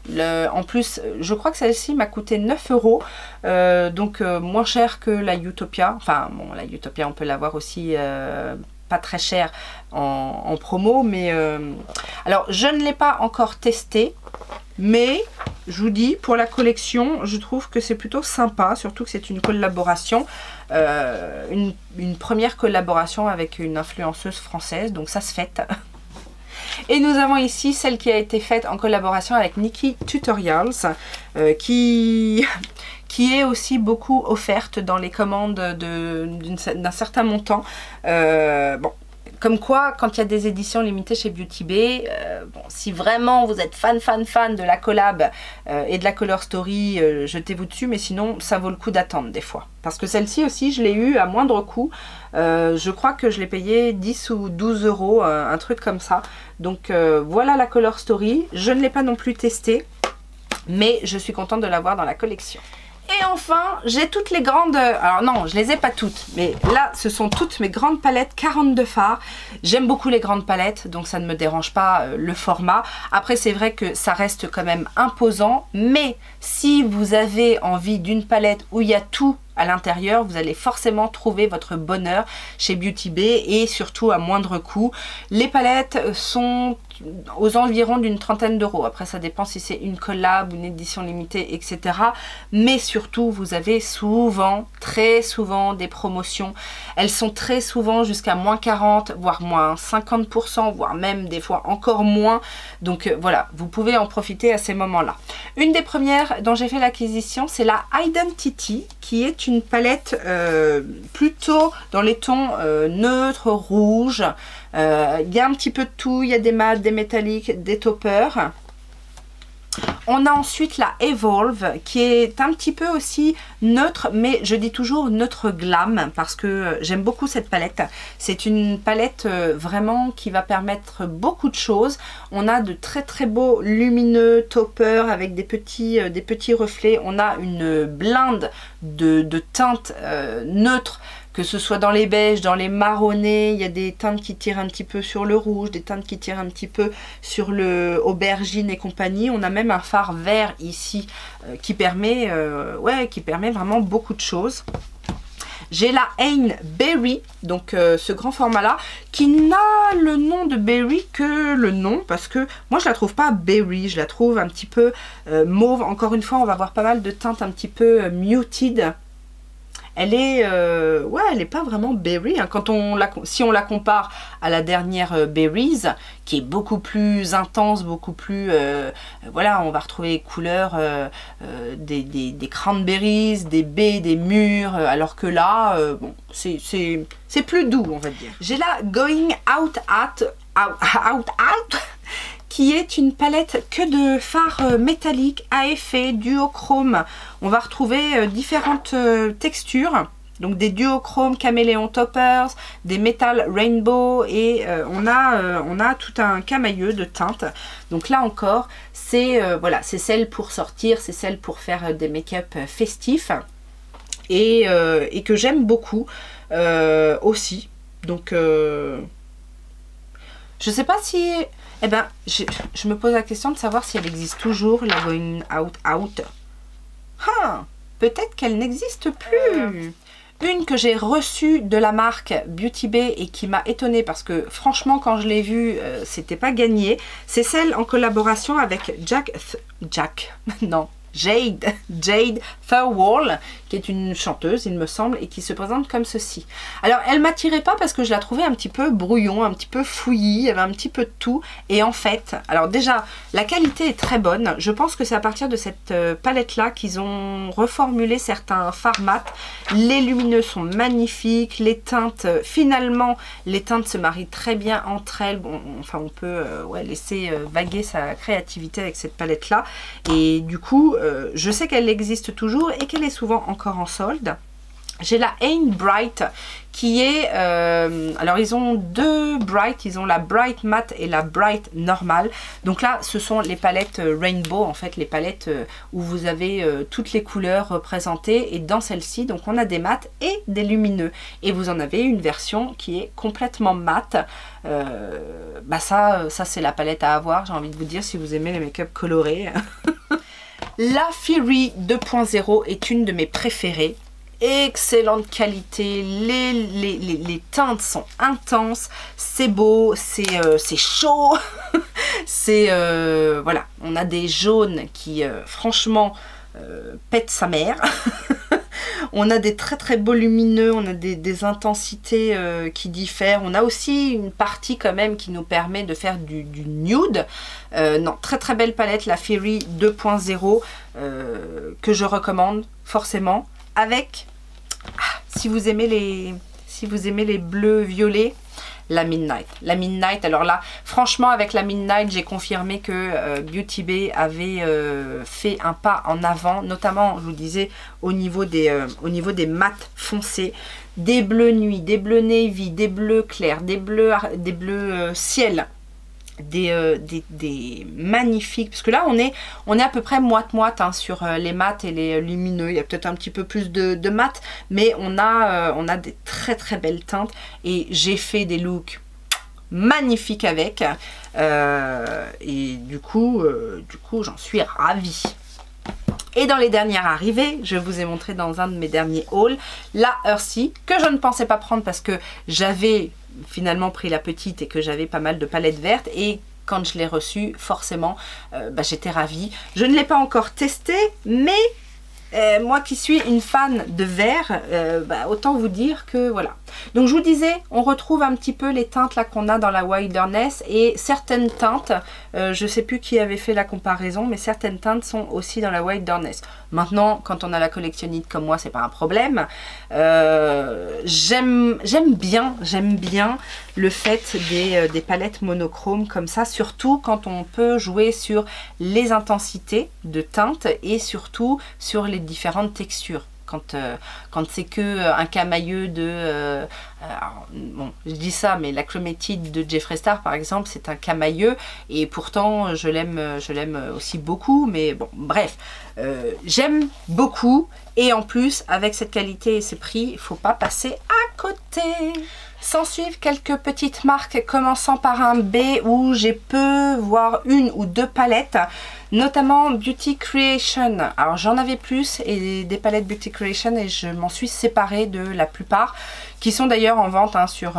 en plus, je crois que celle-ci m'a coûté 9 €. Donc moins cher que la Utopia. Enfin, bon, la Utopia, on peut l'avoir aussi pas très cher en promo. Mais alors, je ne l'ai pas encore testé. Mais je vous dis, pour la collection, je trouve que c'est plutôt sympa, surtout que c'est une collaboration, une première collaboration avec une influenceuse française, donc ça se fête. Et nous avons ici celle qui a été faite en collaboration avec Nikki Tutorials, qui est aussi beaucoup offerte dans les commandes d'un certain montant. Bon. Comme quoi, quand il y a des éditions limitées chez Beauty Bay, bon, si vraiment vous êtes fan de la collab et de la Color Story, jetez-vous dessus, mais sinon, ça vaut le coup d'attendre des fois. Parce que celle-ci aussi, je l'ai eue à moindre coût. Je crois que je l'ai payé 10 ou 12 €, un truc comme ça. Donc voilà la Color Story. Je ne l'ai pas non plus testée, mais je suis contente de l'avoir dans la collection. Et enfin, j'ai toutes les grandes... Alors non, je les ai pas toutes, mais là, ce sont toutes mes grandes palettes 42 fards. J'aime beaucoup les grandes palettes, donc ça ne me dérange pas le format. Après, c'est vrai que ça reste quand même imposant, mais si vous avez envie d'une palette où il y a tout à l'intérieur, vous allez forcément trouver votre bonheur chez Beauty Bay et surtout à moindre coût. Les palettes sont aux environs d'une trentaine d'euros. Après, ça dépend si c'est une collab ou une édition limitée, etc. Mais surtout, vous avez souvent, très souvent, des promotions. Elles sont très souvent jusqu'à moins 40, voire moins 50%, voire même des fois encore moins. Donc voilà, vous pouvez en profiter à ces moments-là. Une des premières dont j'ai fait l'acquisition, c'est la Identity, qui est une palette plutôt dans les tons neutres, rouges. Il y a un petit peu de tout, il y a des mats, des métalliques, des toppers. On a ensuite la Evolve qui est un petit peu aussi neutre, mais je dis toujours neutre glam parce que j'aime beaucoup cette palette. C'est une palette vraiment qui va permettre beaucoup de choses. On a de très très beaux lumineux toppers avec des petits reflets. On a une blinde de teintes neutres, que ce soit dans les beiges, dans les marronnés, il y a des teintes qui tirent un petit peu sur le rouge, des teintes qui tirent un petit peu sur le aubergine et compagnie. On a même un fard vert ici qui permet vraiment beaucoup de choses. J'ai la Ain Berry, donc ce grand format là, qui n'a le nom de Berry que le nom, parce que moi je la trouve pas Berry, je la trouve un petit peu mauve. Encore une fois, on va avoir pas mal de teintes un petit peu muted. Elle est, elle n'est pas vraiment berry, hein. Si on la compare à la dernière Berries, qui est beaucoup plus intense, beaucoup plus, voilà, on va retrouver les couleurs des cranberries, des baies, des mûres, alors que là, bon, c'est plus doux, on va dire. J'ai la Going Out qui est une palette que de fards métalliques à effet duochrome. On va retrouver différentes textures, donc des duochrome caméléon toppers, des metal rainbow et on a tout un camailleux de teintes. Donc là encore, c'est voilà, c'est celle pour sortir, c'est celle pour faire des make-up festifs et que j'aime beaucoup aussi. Donc je sais pas si... Eh ben, je me pose la question de savoir si elle existe toujours, la Going Out. Ah, peut-être qu'elle n'existe plus. Une que j'ai reçue de la marque Beauty Bay et qui m'a étonnée parce que franchement quand je l'ai vue, c'était pas gagné. C'est celle en collaboration avec Jack. Non, Jade Thirlwall, qui est une chanteuse, il me semble, et qui se présente comme ceci. Alors, elle m'attirait pas parce que je la trouvais un petit peu brouillon, un petit peu fouillis, il y avait un petit peu de tout. Et en fait, alors déjà, la qualité est très bonne. Je pense que c'est à partir de cette palette-là qu'ils ont reformulé certains fards mat. Les lumineux sont magnifiques, les teintes, finalement, les teintes se marient très bien entre elles. Bon, enfin, on peut ouais, laisser vaguer sa créativité avec cette palette-là. Et du coup, je sais qu'elle existe toujours et qu'elle est souvent encore en solde. J'ai la Ain Bright qui est... alors, ils ont deux Bright. Ils ont la Bright Matte et la Bright Normale. Donc là, ce sont les palettes Rainbow, en fait, les palettes où vous avez toutes les couleurs représentées. Et dans celle-ci, donc, on a des mattes et des lumineux. Et vous en avez une version qui est complètement mate. Bah ça c'est la palette à avoir, j'ai envie de vous dire, si vous aimez les make-up colorés. La Fury 2.0 est une de mes préférées. Excellente qualité, les teintes sont intenses, c'est beau, c'est chaud, c'est voilà, on a des jaunes qui franchement pètent sa mère. On a des très beaux lumineux, on a des intensités qui diffèrent. On a aussi une partie quand même qui nous permet de faire du nude. Non, très belle palette, la Fury 2.0 que je recommande forcément. Avec, si vous aimez les bleus violets, la Midnight. La Midnight, alors là, franchement, avec la Midnight, j'ai confirmé que Beauty Bay avait fait un pas en avant, notamment, je vous disais, au niveau des mats foncés, des bleus nuit, des bleus navy, des bleus clairs, des bleus ciel, des magnifiques, parce que là on est à peu près moite-moite hein, sur les mats et les lumineux. Il y a peut-être un petit peu plus de mat, mais on a des très belles teintes et j'ai fait des looks magnifiques avec et du coup j'en suis ravie. Et dans les dernières arrivées, je vous ai montré dans un de mes derniers hauls, la Earthy, que je ne pensais pas prendre parce que j'avais finalement pris la petite et que j'avais pas mal de palettes vertes. Et quand je l'ai reçue, forcément, j'étais ravie. Je ne l'ai pas encore testée, mais moi qui suis une fan de vert, autant vous dire que voilà. Donc je vous disais, on retrouve un petit peu les teintes là qu'on a dans la Wilderness et certaines teintes, je sais plus qui avait fait la comparaison, mais certaines teintes sont aussi dans la Wilderness. Maintenant, quand on a la collectionnite comme moi, c'est pas un problème. J'aime bien le fait des palettes monochromes comme ça, surtout quand on peut jouer sur les intensités de teintes et surtout sur les différentes textures. Quand c'est que un camailleux de bon, je dis ça, mais la Chromatide de Jeffree Star par exemple, c'est un camailleux et pourtant je l'aime aussi beaucoup, mais bon bref, j'aime beaucoup et en plus avec cette qualité et ces prix, il faut pas passer à côté. S'en suivent quelques petites marques, commençant par un B où j'ai peu, voire une ou deux palettes, notamment Beauty Creation. Alors j'en avais plus et des palettes Beauty Creation et je m'en suis séparée de la plupart, qui sont d'ailleurs en vente hein, sur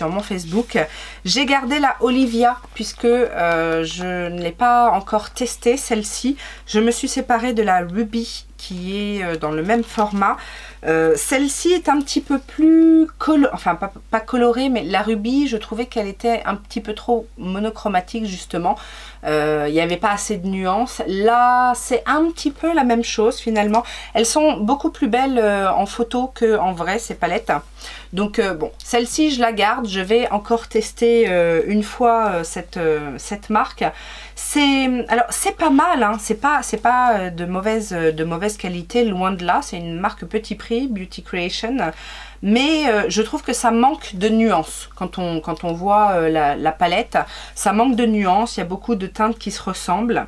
mon Facebook. J'ai gardé la Olivia puisque je ne l'ai pas encore testée celle-ci. Je me suis séparée de la Ruby qui est dans le même format. Celle-ci est un petit peu plus enfin pas colorée, mais la Ruby, je trouvais qu'elle était un petit peu trop monochromatique justement. Il n'y avait pas assez de nuances. Là, c'est un petit peu la même chose finalement. Elles sont beaucoup plus belles en photo qu'en vrai, ces palettes. Donc bon, celle-ci, je la garde. Je vais encore tester une fois cette marque. Alors c'est pas mal, hein. C'est pas de mauvaise qualité, loin de là. C'est une marque petit prix, Beauty Creation. Mais je trouve que ça manque de nuances quand on voit la palette. Ça manque de nuances, il y a beaucoup de teintes qui se ressemblent.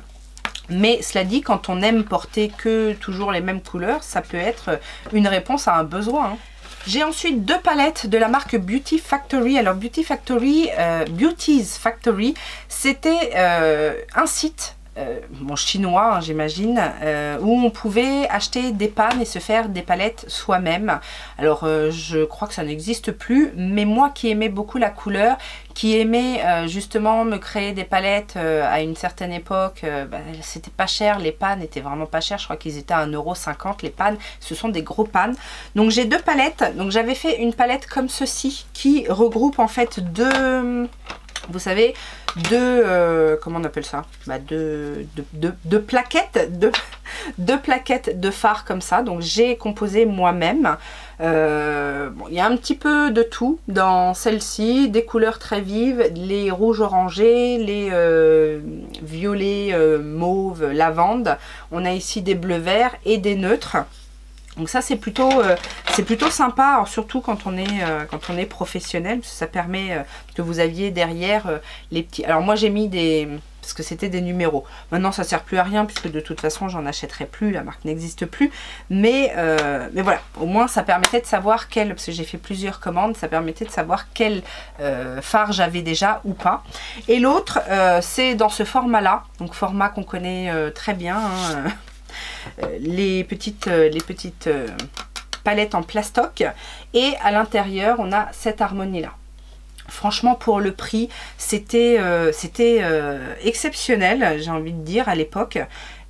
Mais cela dit, quand on aime porter que toujours les mêmes couleurs, ça peut être une réponse à un besoin, hein. J'ai ensuite deux palettes de la marque Beauty Factory. Alors Beauty's Factory, c'était un site bon, chinois, hein, j'imagine, où on pouvait acheter des pannes et se faire des palettes soi-même. Alors je crois que ça n'existe plus, mais moi qui aimais beaucoup la couleur, qui aimait justement me créer des palettes à une certaine époque, bah, c'était pas cher, les pannes étaient vraiment pas chères, je crois qu'ils étaient à 1,50 € les pannes, ce sont des gros pannes. Donc j'ai deux palettes, donc j'avais fait une palette comme ceci qui regroupe en fait deux, vous savez, comment on appelle ça, bah deux plaquettes, deux plaquettes de fard comme ça. Donc j'ai composé moi-même. Bon, il y a un petit peu de tout dans celle-ci, des couleurs très vives, les rouges orangés, les violets, mauve, lavande. On a ici des bleus verts et des neutres. Donc ça c'est plutôt sympa, alors surtout quand on est professionnel, parce que ça permet que vous aviez derrière les petits. Alors moi j'ai mis des, parce que c'était des numéros. Maintenant ça sert plus à rien puisque de toute façon j'en achèterai plus, la marque n'existe plus. Mais voilà, au moins ça permettait de savoir quel, parce que j'ai fait plusieurs commandes, ça permettait de savoir quel fard j'avais déjà ou pas. Et l'autre c'est dans ce format là, donc format qu'on connaît très bien. Hein, les petites palettes en plastoc, et à l'intérieur on a cette harmonie là. Franchement pour le prix c'était exceptionnel, j'ai envie de dire, à l'époque,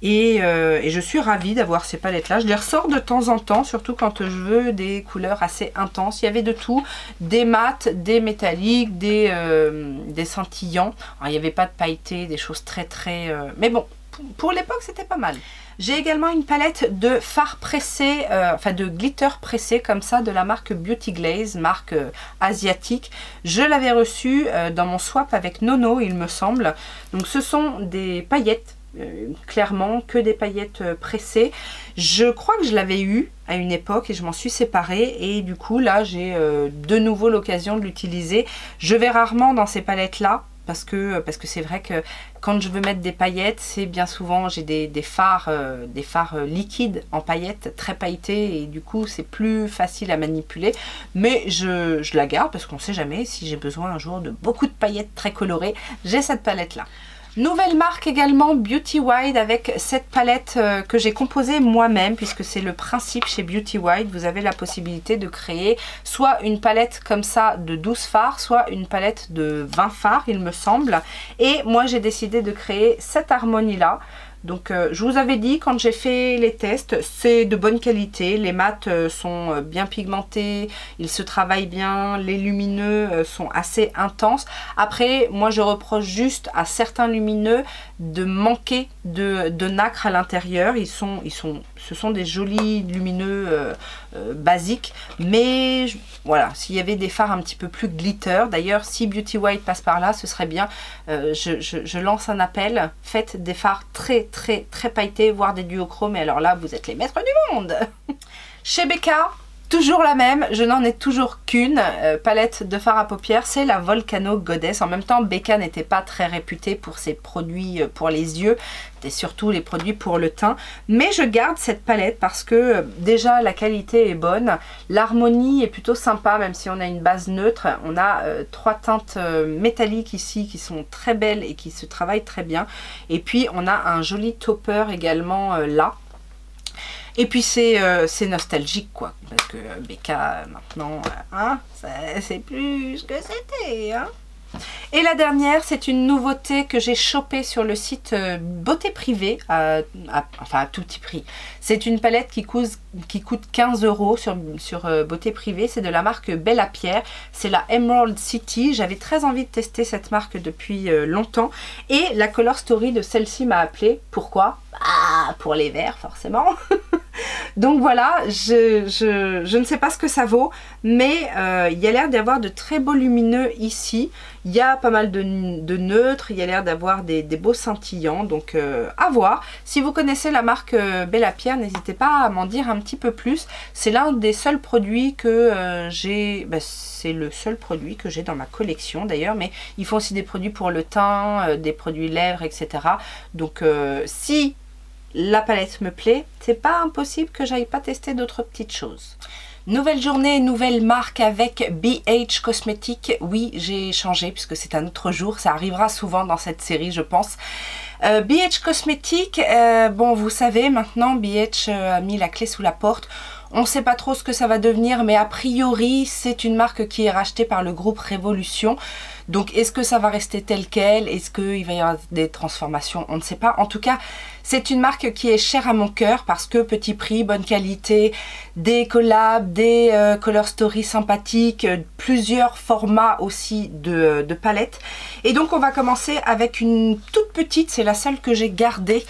et je suis ravie d'avoir ces palettes là. Je les ressors de temps en temps, surtout quand je veux des couleurs assez intenses. Il y avait de tout, des mats, des métalliques, des scintillants. Alors, il n'y avait pas de pailleté, des choses très mais bon, pour l'époque c'était pas mal. J'ai également une palette de fard pressé, enfin de glitter pressé comme ça, de la marque Beauty Glaze, marque asiatique. Je l'avais reçue dans mon swap avec Nono, il me semble. Donc ce sont des paillettes, clairement que des paillettes pressées. Je crois que je l'avais eu à une époque et je m'en suis séparée, et du coup là j'ai de nouveau l'occasion de l'utiliser. Je vais rarement dans ces palettes là, parce que c'est vrai que quand je veux mettre des paillettes, c'est bien souvent, j'ai des fards liquides en paillettes, très pailletés, et du coup c'est plus facile à manipuler. Mais je la garde parce qu'on ne sait jamais, si j'ai besoin un jour de beaucoup de paillettes très colorées, j'ai cette palette là. Nouvelle marque également, Beauty Wide, avec cette palette que j'ai composée moi-même, puisque c'est le principe chez Beauty Wide. Vous avez la possibilité de créer soit une palette comme ça de 12 fards, soit une palette de 20 fards, il me semble. Et moi j'ai décidé de créer cette harmonie là. Donc je vous avais dit quand j'ai fait les tests, c'est de bonne qualité, les mats sont bien pigmentés, ils se travaillent bien, les lumineux sont assez intenses. Après moi je reproche juste à certains lumineux de manquer de nacre à l'intérieur. Ce sont des jolis lumineux basiques, mais voilà, s'il y avait des fards un petit peu plus glitter, d'ailleurs si Beauty Wide passe par là, ce serait bien. Je lance un appel, faites des fards très pailletés, voire des duochromes, et alors là vous êtes les maîtres du monde. Chez Becca, toujours la même, je n'en ai toujours qu'une palette de fard à paupières, c'est la Volcano Goddess. En même temps, Becca n'était pas très réputée pour ses produits pour les yeux, c'était surtout les produits pour le teint. Mais je garde cette palette parce que déjà la qualité est bonne, l'harmonie est plutôt sympa, même si on a une base neutre. On a trois teintes métalliques ici qui sont très belles et qui se travaillent très bien. Et puis on a un joli topper également là. Et puis c'est nostalgique quoi, parce que Becca maintenant, hein, c'est plus ce que c'était, hein. Et la dernière, c'est une nouveauté que j'ai chopée sur le site Beauté Privée, enfin à tout petit prix. C'est une palette qui coûte 15 € sur Beauté Privée. C'est de la marque Bella Pierre. C'est la Emerald City. J'avais très envie de tester cette marque depuis longtemps. Et la Color Story de celle-ci m'a appelée. Pourquoi? Ah, pour les verts forcément. Donc voilà, je ne sais pas ce que ça vaut, mais il y a l'air d'avoir de très beaux lumineux ici. Il y a pas mal de neutres, il y a l'air d'avoir des beaux scintillants, donc à voir. Si vous connaissez la marque Bella Pierre, n'hésitez pas à m'en dire un petit peu plus. C'est l'un des seuls produits que j'ai, c'est le seul produit que j'ai dans ma collection d'ailleurs, mais ils font aussi des produits pour le teint, des produits lèvres, etc. Donc si la palette me plaît, c'est pas impossible que j'aille pas tester d'autres petites choses. Nouvelle journée, nouvelle marque avec BH Cosmetics. Oui, j'ai changé puisque c'est un autre jour. Ça arrivera souvent dans cette série, je pense. BH Cosmetics, bon, vous savez, maintenant, BH a mis la clé sous la porte. On ne sait pas trop ce que ça va devenir, mais a priori, c'est une marque qui est rachetée par le groupe Révolution. Donc, est-ce que ça va rester tel quel? Est-ce qu'il va y avoir des transformations? On ne sait pas. En tout cas, c'est une marque qui est chère à mon cœur parce que petit prix, bonne qualité, des collabs, des color stories sympathiques, plusieurs formats aussi de palettes. Et donc, on va commencer avec une toute petite, c'est la seule que j'ai gardée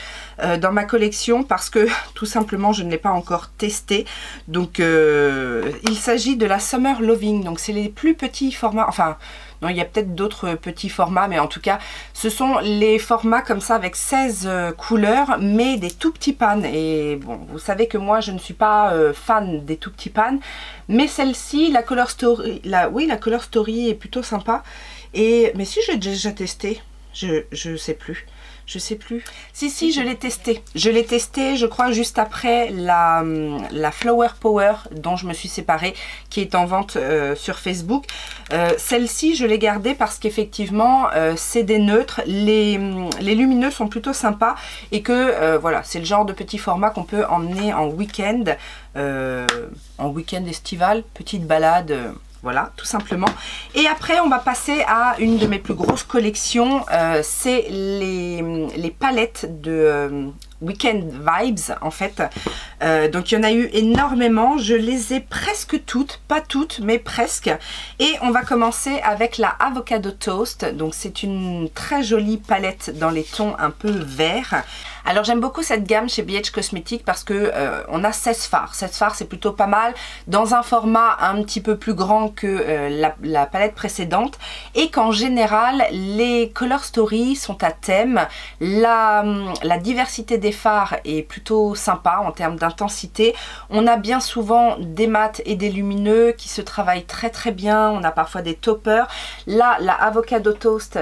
dans ma collection parce que tout simplement, je ne l'ai pas encore testée. Donc, il s'agit de la Summer Loving. Donc, c'est les plus petits formats, enfin... Non, il y a peut-être d'autres petits formats, mais en tout cas, ce sont les formats comme ça avec 16 couleurs, mais des tout petits pans. Et bon, vous savez que moi, je ne suis pas fan des tout petits pans, mais celle-ci, la Color Story, oui, la Color Story est plutôt sympa. Mais si j'ai déjà testé, je sais plus. Je sais plus. Si, je l'ai testé. Je l'ai testé, je crois, juste après la Flower Power dont je me suis séparée, qui est en vente sur Facebook. Celle-ci, je l'ai gardée parce qu'effectivement, c'est des neutres. Les lumineux sont plutôt sympas et que, voilà, c'est le genre de petit format qu'on peut emmener en week-end estival, petite balade... Voilà, tout simplement. Et après, on va passer à une de mes plus grosses collections. C'est les palettes de Weekend Vibes, en fait. Donc, il y en a eu énormément. Je les ai presque toutes. Pas toutes, mais presque. Et on va commencer avec la Avocado Toast. Donc, c'est une très jolie palette dans les tons un peu verts. Alors j'aime beaucoup cette gamme chez BH Cosmetics parce que on a 16 fards. 16 fards, c'est plutôt pas mal dans un format un petit peu plus grand que la palette précédente et qu'en général les color stories sont à thème. La diversité des fards est plutôt sympa en termes d'intensité. On a bien souvent des mats et des lumineux qui se travaillent très très bien. On a parfois des toppers. Là, la Avocado Toast,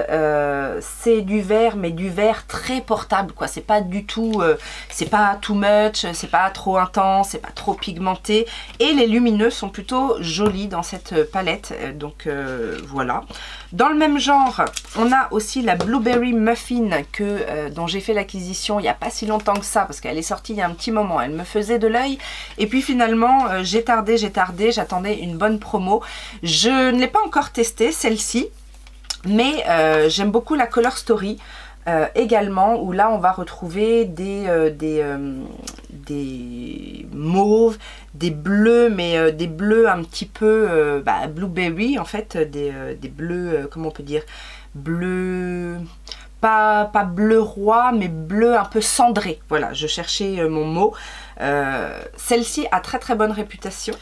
c'est du vert, mais du vert très portable, quoi. C'est pas du tout, c'est pas too much, c'est pas trop intense, c'est pas trop pigmenté et les lumineux sont plutôt jolis dans cette palette, donc voilà. Dans le même genre, on a aussi la Blueberry Muffin dont j'ai fait l'acquisition il n'y a pas si longtemps que ça parce qu'elle est sortie il y a un petit moment, elle me faisait de l'œil et puis finalement j'ai tardé, j'attendais une bonne promo. Je ne l'ai pas encore testée celle-ci, mais j'aime beaucoup la Color Story. Également où là on va retrouver des mauves, des bleus, mais des bleus un petit peu blueberry en fait, des bleus, comment on peut dire, bleu, pas bleu roi mais bleu un peu cendré, voilà, je cherchais mon mot. Celle-ci a très très bonne réputation.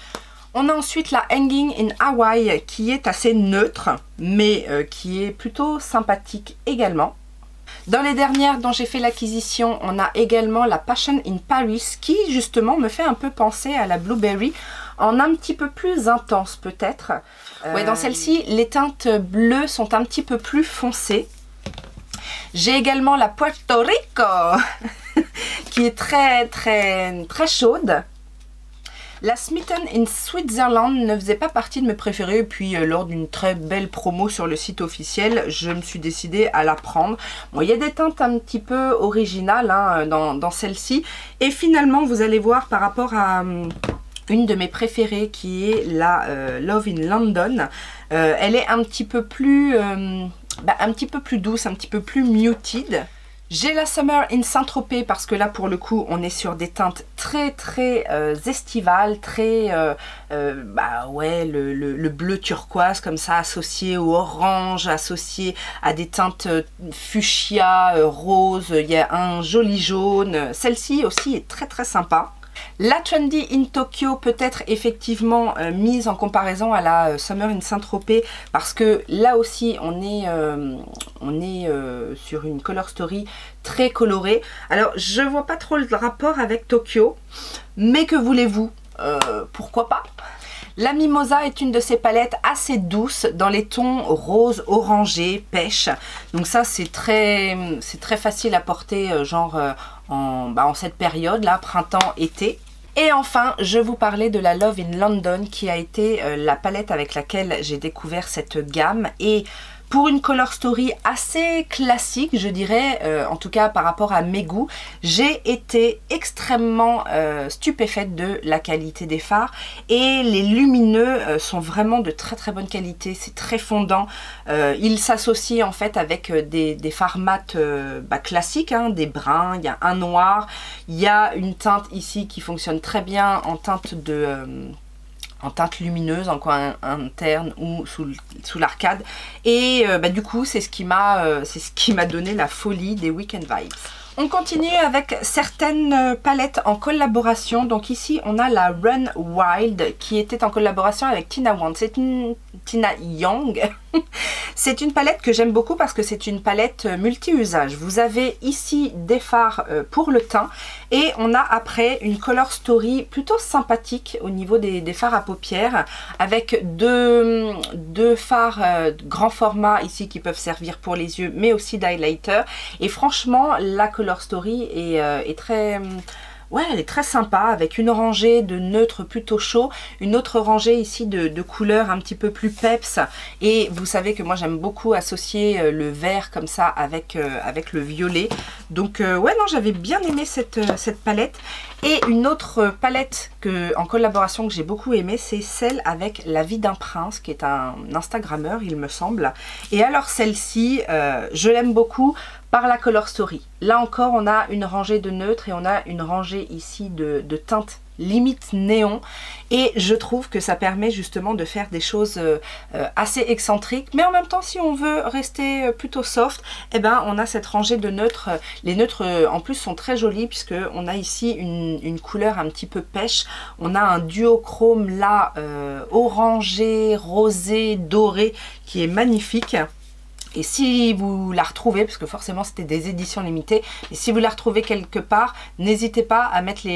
On a ensuite la Hanging in Hawaii qui est assez neutre mais qui est plutôt sympathique également. Dans les dernières dont j'ai fait l'acquisition, on a également la Passion in Paris qui justement me fait un peu penser à la Blueberry en un petit peu plus intense peut-être. Ouais, dans celle-ci, les teintes bleues sont un petit peu plus foncées. J'ai également la Puerto Rico qui est très très très chaude. La Smitten in Switzerland ne faisait pas partie de mes préférés, puis lors d'une très belle promo sur le site officiel, je me suis décidée à la prendre. Bon, il y a des teintes un petit peu originales hein, dans celle-ci, et finalement vous allez voir par rapport à une de mes préférées qui est la Love in London, elle est un petit peu plus douce, un petit peu plus muted. J'ai la Summer in Saint-Tropez parce que là pour le coup on est sur des teintes très très estivales, très ouais, le bleu turquoise comme ça associé au orange, associé à des teintes fuchsia, rose, il y a un joli jaune. Celle-ci aussi est très très sympa. La Trendy in Tokyo peut être effectivement mise en comparaison à la Summer in Saint-Tropez parce que là aussi on est sur une color story très colorée. Alors je vois pas trop le rapport avec Tokyo, mais que voulez-vous, pourquoi pas. La Mimosa est une de ces palettes assez douces dans les tons rose, orangé, pêche. Donc ça c'est très facile à porter genre en cette période là, printemps, été. Et enfin, je vous parlais de la Love in London qui a été la palette avec laquelle j'ai découvert cette gamme. Et pour une color story assez classique, je dirais, en tout cas par rapport à mes goûts, j'ai été extrêmement stupéfaite de la qualité des fards. Et les lumineux sont vraiment de très très bonne qualité, c'est très fondant. Ils s'associent en fait avec des fards mat classiques, hein, des bruns, il y a un noir, il y a une teinte ici qui fonctionne très bien en teinte en teinte lumineuse, en coin interne ou sous l'arcade. Et du coup, c'est ce qui m'a donné la folie des Weekend Vibes. On continue avec certaines palettes en collaboration. Donc ici, on a la Run Wild qui était en collaboration avec Tina Wand. C'est une Tina Young. C'est une palette que j'aime beaucoup parce que c'est une palette multi-usage. Vous avez ici des fards pour le teint et on a après une color story plutôt sympathique au niveau des fards à paupières avec deux fards grand format ici qui peuvent servir pour les yeux mais aussi d'highlighter. Et franchement, la color story est très... Ouais, elle est très sympa avec une rangée de neutres plutôt chaud, une autre rangée ici de couleurs un petit peu plus peps. Et vous savez que moi j'aime beaucoup associer le vert comme ça avec le violet. Donc ouais, non, j'avais bien aimé cette palette. Et une autre palette en collaboration que j'ai beaucoup aimé, c'est celle avec La Vie d'un Prince, qui est un Instagrammeur, il me semble. Et alors celle-ci, je l'aime beaucoup par la color story. Là encore, on a une rangée de neutres et on a une rangée ici de teintes limite néon, et je trouve que ça permet justement de faire des choses assez excentriques, mais en même temps, si on veut rester plutôt soft, eh ben on a cette rangée de neutres. Les neutres en plus sont très jolis puisque on a ici une couleur un petit peu pêche. On a un duochrome là orangé, rosé, doré qui est magnifique. Et si vous la retrouvez, parce que forcément c'était des éditions limitées, et si vous la retrouvez quelque part, n'hésitez pas à mettre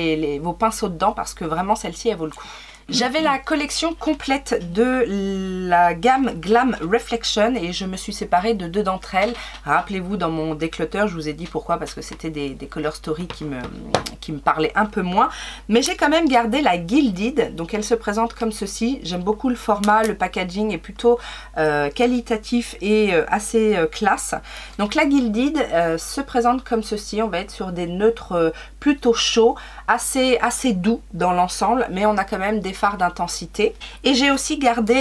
vos pinceaux dedans parce que vraiment celle-ci elle vaut le coup. J'avais la collection complète de la gamme Glam Reflection et je me suis séparée de deux d'entre elles. Rappelez-vous, dans mon déclutter, je vous ai dit pourquoi, parce que c'était des color story qui me parlaient un peu moins. Mais j'ai quand même gardé la Gilded, donc elle se présente comme ceci. J'aime beaucoup le format, le packaging est plutôt qualitatif et assez classe. Donc la Gilded se présente comme ceci, on va être sur des neutres plutôt chauds, assez doux dans l'ensemble, mais on a quand même des fards d'intensité. Et j'ai aussi gardé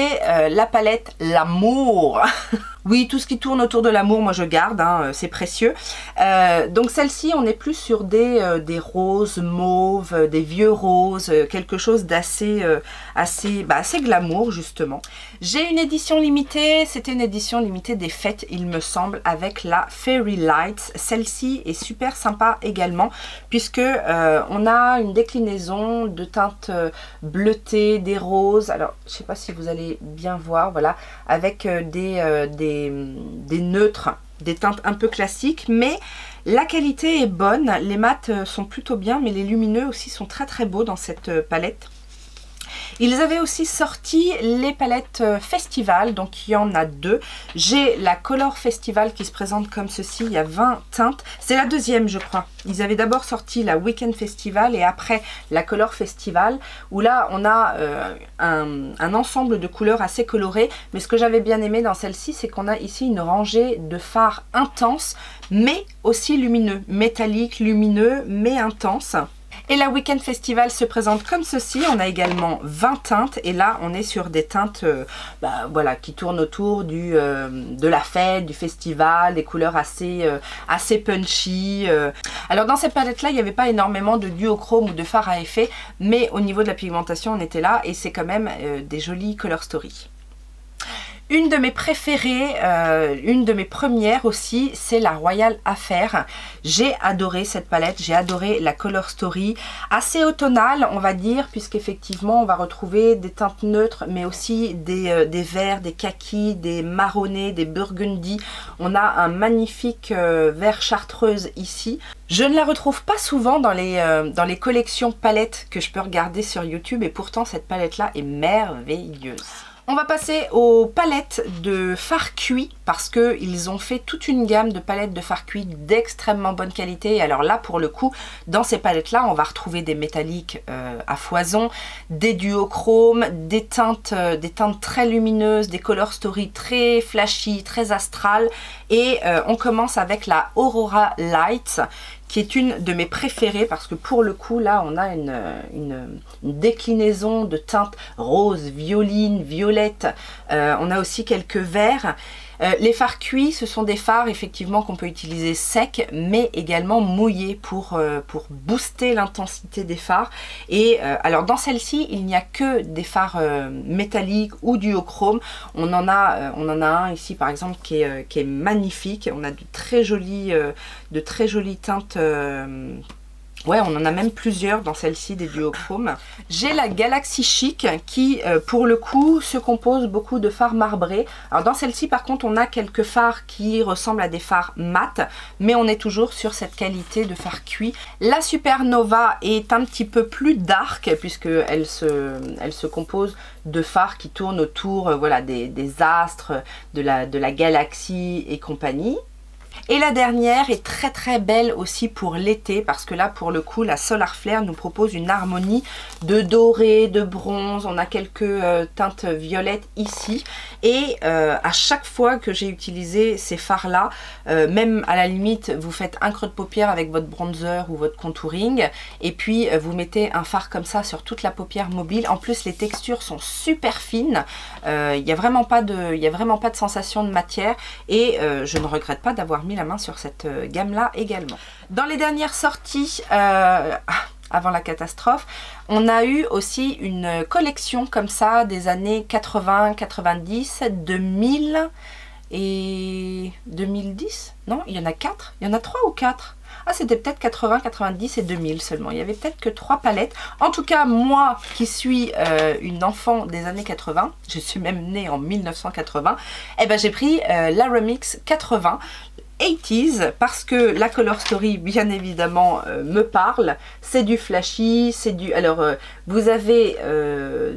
la palette L'amour. Oui, tout ce qui tourne autour de l'amour, moi je garde, hein, c'est précieux. Donc celle-ci, on est plus sur des roses mauves, des vieux roses, quelque chose d'assez assez glamour justement. J'ai une édition limitée, c'était une édition limitée des fêtes, il me semble, avec la Fairy Lights. Celle-ci est super sympa également, puisque on a une déclinaison de teintes bleutées, des roses. Alors, je ne sais pas si vous allez bien voir, voilà, avec des neutres, des teintes un peu classiques, mais la qualité est bonne, les mats sont plutôt bien, mais les lumineux aussi sont très très beaux dans cette palette. Ils avaient aussi sorti les palettes Festival, donc il y en a deux. J'ai la Color Festival qui se présente comme ceci, il y a 20 teintes. C'est la deuxième, je crois. Ils avaient d'abord sorti la Weekend Festival et après la Color Festival, où là on a un ensemble de couleurs assez colorées. Mais ce que j'avais bien aimé dans celle-ci, c'est qu'on a ici une rangée de fards intenses, mais aussi lumineux. Métalliques, lumineux, mais intenses. Et la Weekend Festival se présente comme ceci, on a également 20 teintes et là on est sur des teintes voilà, qui tournent autour de la fête, du festival, des couleurs assez punchy. Alors dans cette palette là il n'y avait pas énormément de duochrome ou de fard à effet, mais au niveau de la pigmentation on était là et c'est quand même des jolies color story. Une de mes préférées, une de mes premières aussi, c'est la Royal Affair. J'ai adoré cette palette, j'ai adoré la Color Story. Assez automnale, on va dire, puisqu'effectivement, on va retrouver des teintes neutres, mais aussi des verts, des kakis, des marronnés, des burgundies. On a un magnifique vert chartreuse ici. Je ne la retrouve pas souvent dans les collections palettes que je peux regarder sur YouTube, et pourtant, cette palette-là est merveilleuse. On va passer aux palettes de fard cuit parce qu'ils ont fait toute une gamme de palettes de fard cuit d'extrêmement bonne qualité. Et alors là, pour le coup, dans ces palettes-là, on va retrouver des métalliques à foison, des duochromes, des teintes très lumineuses, des color story très flashy, très astrales. Et on commence avec la Aurora Lights, qui est une de mes préférées parce que pour le coup là on a une déclinaison de teintes rose, violine, violette, on a aussi quelques verts. Les fards cuits, ce sont des fards effectivement qu'on peut utiliser secs mais également mouillés pour booster l'intensité des fards. Et alors dans celle-ci il n'y a que des fards métalliques ou duochrome. On en a un ici par exemple qui est magnifique. On a de très jolies teintes. Ouais, on en a même plusieurs dans celle-ci, des duochromes. J'ai la Galaxy Chic qui, pour le coup, se compose beaucoup de fards marbrés. Alors dans celle-ci, par contre, on a quelques fards qui ressemblent à des fards mat, mais on est toujours sur cette qualité de fard cuit. La Supernova est un petit peu plus dark, puisqu'elle se compose de fards qui tournent autour voilà, des astres, de la galaxie et compagnie. Et la dernière est très très belle aussi pour l'été parce que là pour le coup la Solar Flare nous propose une harmonie de doré, de bronze, on a quelques teintes violettes ici et à chaque fois que j'ai utilisé ces fards là, même à la limite vous faites un creux de paupière avec votre bronzer ou votre contouring et puis vous mettez un fard comme ça sur toute la paupière mobile. En plus les textures sont super fines, il n'y a vraiment pas de sensation de matière et je ne regrette pas d'avoir mis la main sur cette gamme là également. Dans les dernières sorties avant la catastrophe, on a eu aussi une collection comme ça des années 80, 90, 2000 et 2010. Non, il y en a 4, il y en a 3 ou 4. Ah, c'était peut-être 80, 90 et 2000 seulement. Il y avait peut-être que 3 palettes. En tout cas, moi qui suis une enfant des années 80, je suis même née en 1980, et ben j'ai pris la Remix 80. 80s parce que la color story bien évidemment me parle, c'est du flashy, c'est du... Alors vous avez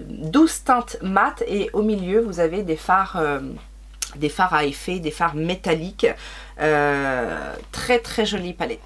12 teintes mat et au milieu vous avez des fards à effet, des fards métalliques, très très jolie palette.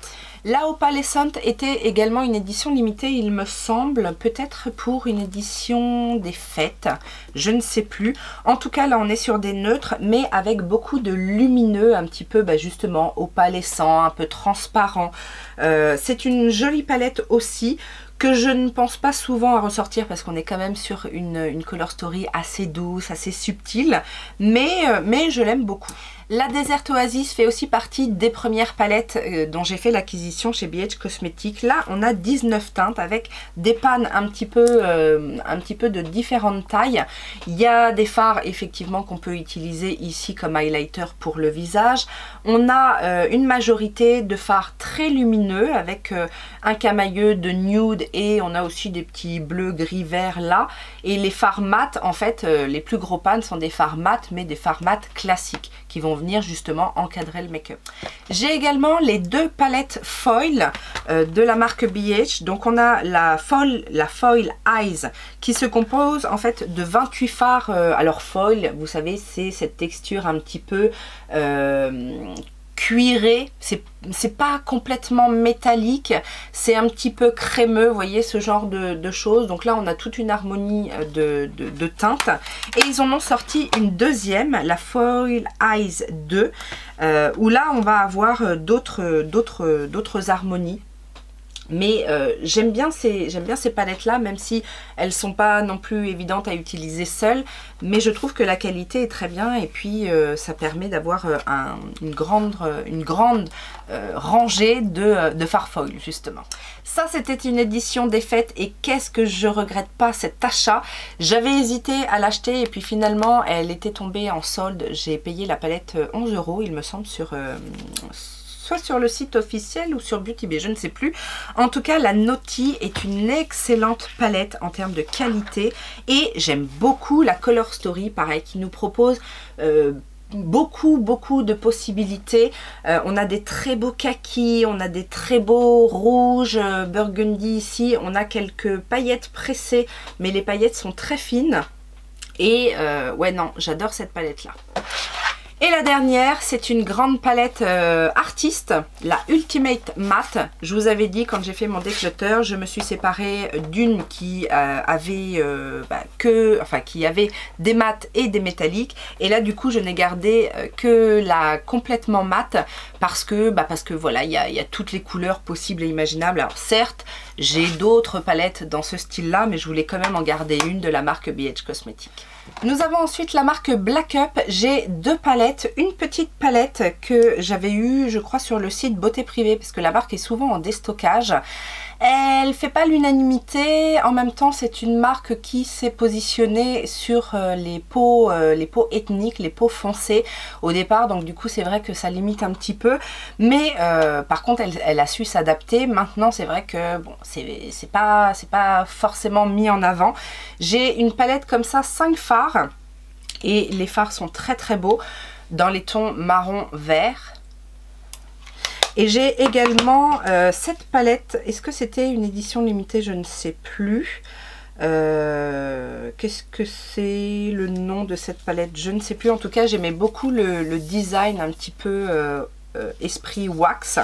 La Opalescent était également une édition limitée, il me semble, peut-être pour une édition des fêtes, je ne sais plus. En tout cas, là, on est sur des neutres, mais avec beaucoup de lumineux, un petit peu, justement, opalescent, un peu transparent. C'est une jolie palette aussi, que je ne pense pas souvent à ressortir parce qu'on est quand même sur une color story assez douce, assez subtile, mais je l'aime beaucoup. La Desert Oasis fait aussi partie des premières palettes dont j'ai fait l'acquisition chez BH Cosmetics. Là, on a 19 teintes avec des pannes un petit peu de différentes tailles. Il y a des fards effectivement qu'on peut utiliser ici comme highlighter pour le visage. On a une majorité de fards très lumineux avec un camailleux de nude et on a aussi des petits bleus, gris, verts là. Et les fards mat, en fait, les plus gros pannes sont des fards mat, mais des fards mat classiques qui vont venir justement encadrer le make-up. J'ai également les deux palettes foil de la marque BH. Donc on a la Foil Eyes qui se compose en fait de 28 fards. Alors foil, vous savez, c'est cette texture un petit peu cuiré, c'est pas complètement métallique, c'est un petit peu crémeux, vous voyez, ce genre de choses. Donc là on a toute une harmonie de teintes et ils en ont sorti une deuxième, la Foil Eyes 2, où là on va avoir d'autres harmonies. Mais j'aime bien ces palettes là, même si elles sont pas non plus évidentes à utiliser seules, mais je trouve que la qualité est très bien et puis ça permet d'avoir une grande rangée de fards foil justement. Ça c'était une édition des fêtes et qu'est-ce que je regrette pas cet achat. J'avais hésité à l'acheter et puis finalement elle était tombée en solde. J'ai payé la palette 11 € il me semble sur... soit sur le site officiel ou sur Beauty Bay, je ne sais plus. En tout cas, la Naughty est une excellente palette en termes de qualité et j'aime beaucoup la Color Story, pareil, qui nous propose beaucoup de possibilités. On a des très beaux kakis, on a des très beaux rouges, burgundy ici, on a quelques paillettes pressées, mais les paillettes sont très fines. Et ouais non, j'adore cette palette là. Et la dernière, c'est une grande palette artiste, la Ultimate Matte. Je vous avais dit quand j'ai fait mon declutter, je me suis séparée d'une qui avait qui avait des mattes et des métalliques. Et là du coup je n'ai gardé que la complètement matte parce que voilà, il y a toutes les couleurs possibles et imaginables. Alors certes, j'ai d'autres palettes dans ce style là, mais je voulais quand même en garder une de la marque BH Cosmetics. Nous avons ensuite la marque Black Up. J'ai deux palettes, une petite palette que j'avais eue je crois sur le site Beauté Privée parce que la marque est souvent en déstockage. Elle fait pas l'unanimité, en même temps c'est une marque qui s'est positionnée sur les peaux ethniques, les peaux foncées au départ, donc du coup c'est vrai que ça limite un petit peu, mais par contre elle a su s'adapter. Maintenant c'est vrai que bon, c'est pas forcément mis en avant. J'ai une palette comme ça, 5 fards, et les fards sont très très beaux dans les tons marron vert. Et j'ai également cette palette, est-ce que c'était une édition limitée? Je ne sais plus. Qu'est-ce que c'est le nom de cette palette? Je ne sais plus. En tout cas, j'aimais beaucoup le design un petit peu esprit wax.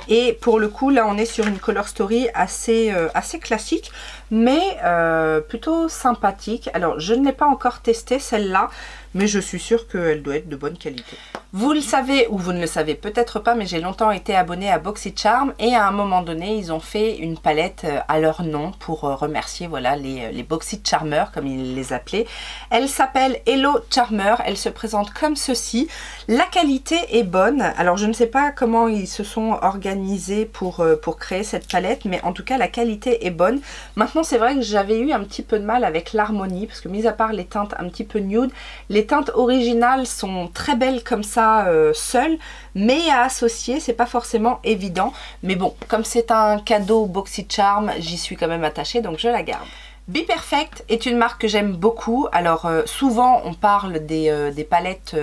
Et pour le coup, là, on est sur une color story assez classique, mais plutôt sympathique. Alors, je ne l'ai pas encore testée celle-là, mais je suis sûre qu'elle doit être de bonne qualité. Vous le savez ou vous ne le savez peut-être pas, mais j'ai longtemps été abonnée à BoxyCharm et à un moment donné, ils ont fait une palette à leur nom pour remercier voilà, les BoxyCharmers, comme ils les appelaient. Elle s'appelle Hello Charmer, elle se présente comme ceci. La qualité est bonne. Alors, je ne sais pas comment ils se sont organisés pour créer cette palette, mais en tout cas, la qualité est bonne. Maintenant, c'est vrai que j'avais eu un petit peu de mal avec l'harmonie, parce que mis à part les teintes un petit peu nude, les teintes originales sont très belles comme ça seules, mais à associer c'est pas forcément évident. Mais bon, comme c'est un cadeau BoxyCharm, j'y suis quand même attachée, donc je la garde. Be Perfect est une marque que j'aime beaucoup. Alors souvent on parle des palettes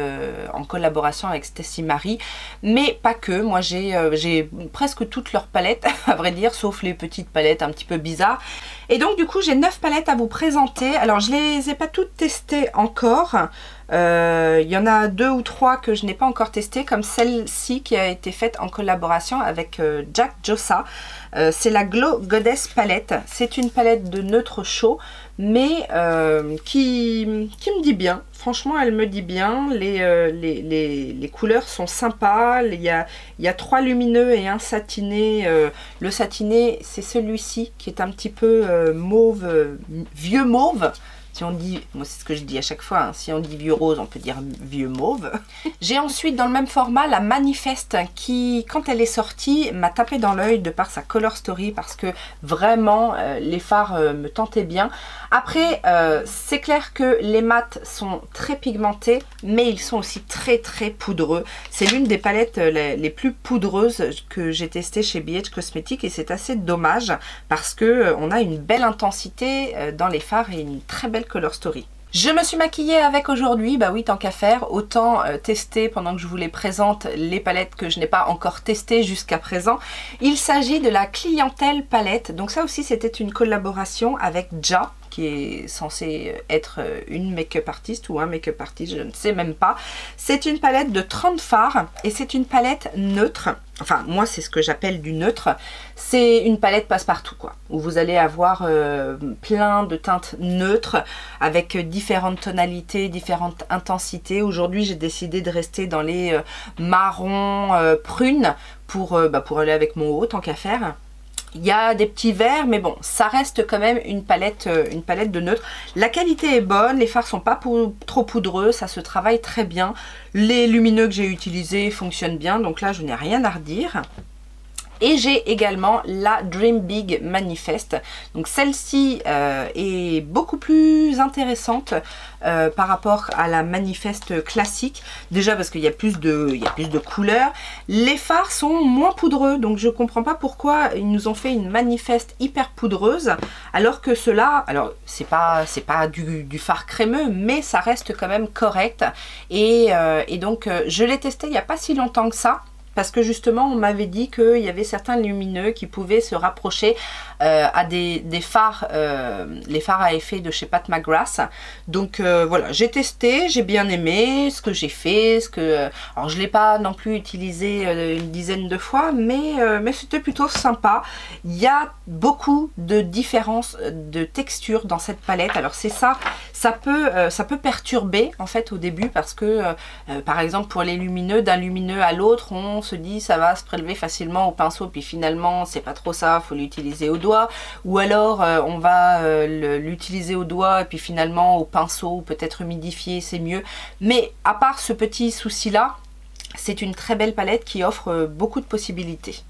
en collaboration avec Stacey Marie, mais pas que. Moi j'ai presque toutes leurs palettes à vrai dire, sauf les petites palettes un petit peu bizarres. Et donc du coup j'ai 9 palettes à vous présenter. Alors je les ai pas toutes testées encore. Il y en a 2 ou 3 que je n'ai pas encore testées, comme celle-ci qui a été faite en collaboration avec Jack Jossa. C'est la Glow Goddess palette. C'est une palette de neutre chaud, mais qui me dit bien. Franchement, elle me dit bien. Les couleurs sont sympas. Il y a 3 lumineux et un satiné. Le satiné, c'est celui-ci qui est un petit peu mauve, vieux mauve. Si on dit, moi c'est ce que je dis à chaque fois, hein, si on dit vieux rose, on peut dire vieux mauve. J'ai ensuite dans le même format la Manifest qui, quand elle est sortie, m'a tapé dans l'œil de par sa color story parce que vraiment les fards me tentaient bien. Après, c'est clair que les mats sont très pigmentés, mais ils sont aussi très très poudreux. C'est l'une des palettes les plus poudreuses que j'ai testées chez BH Cosmetics et c'est assez dommage parce que on a une belle intensité dans les fards et une très belle color story. Je me suis maquillée avec aujourd'hui, bah oui tant qu'à faire, autant tester pendant que je vous les présente les palettes que je n'ai pas encore testées jusqu'à présent. Il s'agit de la Clientèle palette, donc ça aussi c'était une collaboration avec Ja, qui est censée être une make-up artiste ou un make-up artiste, je ne sais même pas. C'est une palette de 30 fards et c'est une palette neutre. Enfin, moi, c'est ce que j'appelle du neutre. C'est une palette passe-partout, quoi. Où vous allez avoir plein de teintes neutres avec différentes tonalités, différentes intensités. Aujourd'hui, j'ai décidé de rester dans les marrons prunes pour aller avec mon haut, tant qu'à faire. Il y a des petits verts, mais bon, ça reste quand même une palette de neutre. La qualité est bonne, les fards sont pas trop poudreux, ça se travaille très bien. Les lumineux que j'ai utilisés fonctionnent bien, donc là je n'ai rien à redire. Et j'ai également la Dream Big Manifest. Donc celle-ci est beaucoup plus intéressante par rapport à la Manifest classique. Déjà parce qu'il y a plus de couleurs. Les fards sont moins poudreux. Donc je ne comprends pas pourquoi ils nous ont fait une Manifest hyper poudreuse. Alors que cela, alors c'est pas du fard crémeux, mais ça reste quand même correct. Et donc je l'ai testé il n'y a pas si longtemps que ça. Parce que justement on m'avait dit qu'il y avait certains lumineux qui pouvaient se rapprocher à des phares, les phares à effet de chez Pat McGrath. Donc voilà, j'ai testé, j'ai bien aimé ce que j'ai fait, alors je ne l'ai pas non plus utilisé une dizaine de fois, mais c'était plutôt sympa. Il y a beaucoup de différences de texture dans cette palette. Alors c'est ça, ça peut perturber en fait au début parce que par exemple pour les lumineux, d'un lumineux à l'autre, on se dit ça va se prélever facilement au pinceau, puis finalement c'est pas trop ça, faut l'utiliser au doigt, ou alors on va l'utiliser au doigt et puis finalement au pinceau, peut-être humidifier, c'est mieux. Mais à part ce petit souci là, c'est une très belle palette qui offre beaucoup de possibilités.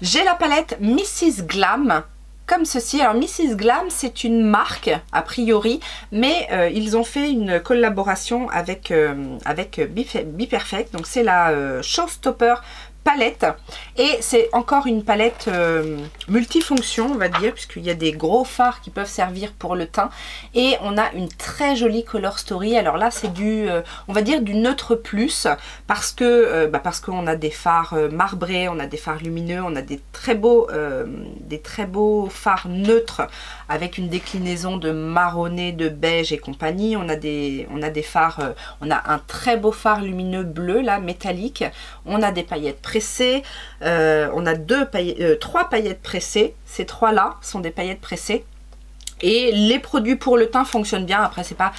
J'ai la palette Mrs Glam comme ceci. Alors Mrs Glam, c'est une marque a priori, mais ils ont fait une collaboration avec BPerfect. Donc c'est la Showstopper palette, et c'est encore une palette multifonction, on va dire, puisqu'il y a des gros fards qui peuvent servir pour le teint, et on a une très jolie color story. Alors là c'est du on va dire du neutre plus, parce qu'on a des fards marbrés, on a des fards lumineux, on a des très beaux fards neutres avec une déclinaison de marronné, de beige et compagnie. On a des fards, on a un très beau fard lumineux bleu là, métallique, on a des paillettes pressées, on a 3 paillettes pressées, ces 3 là sont des paillettes pressées. Et les produits pour le teint fonctionnent bien. Après c'est pas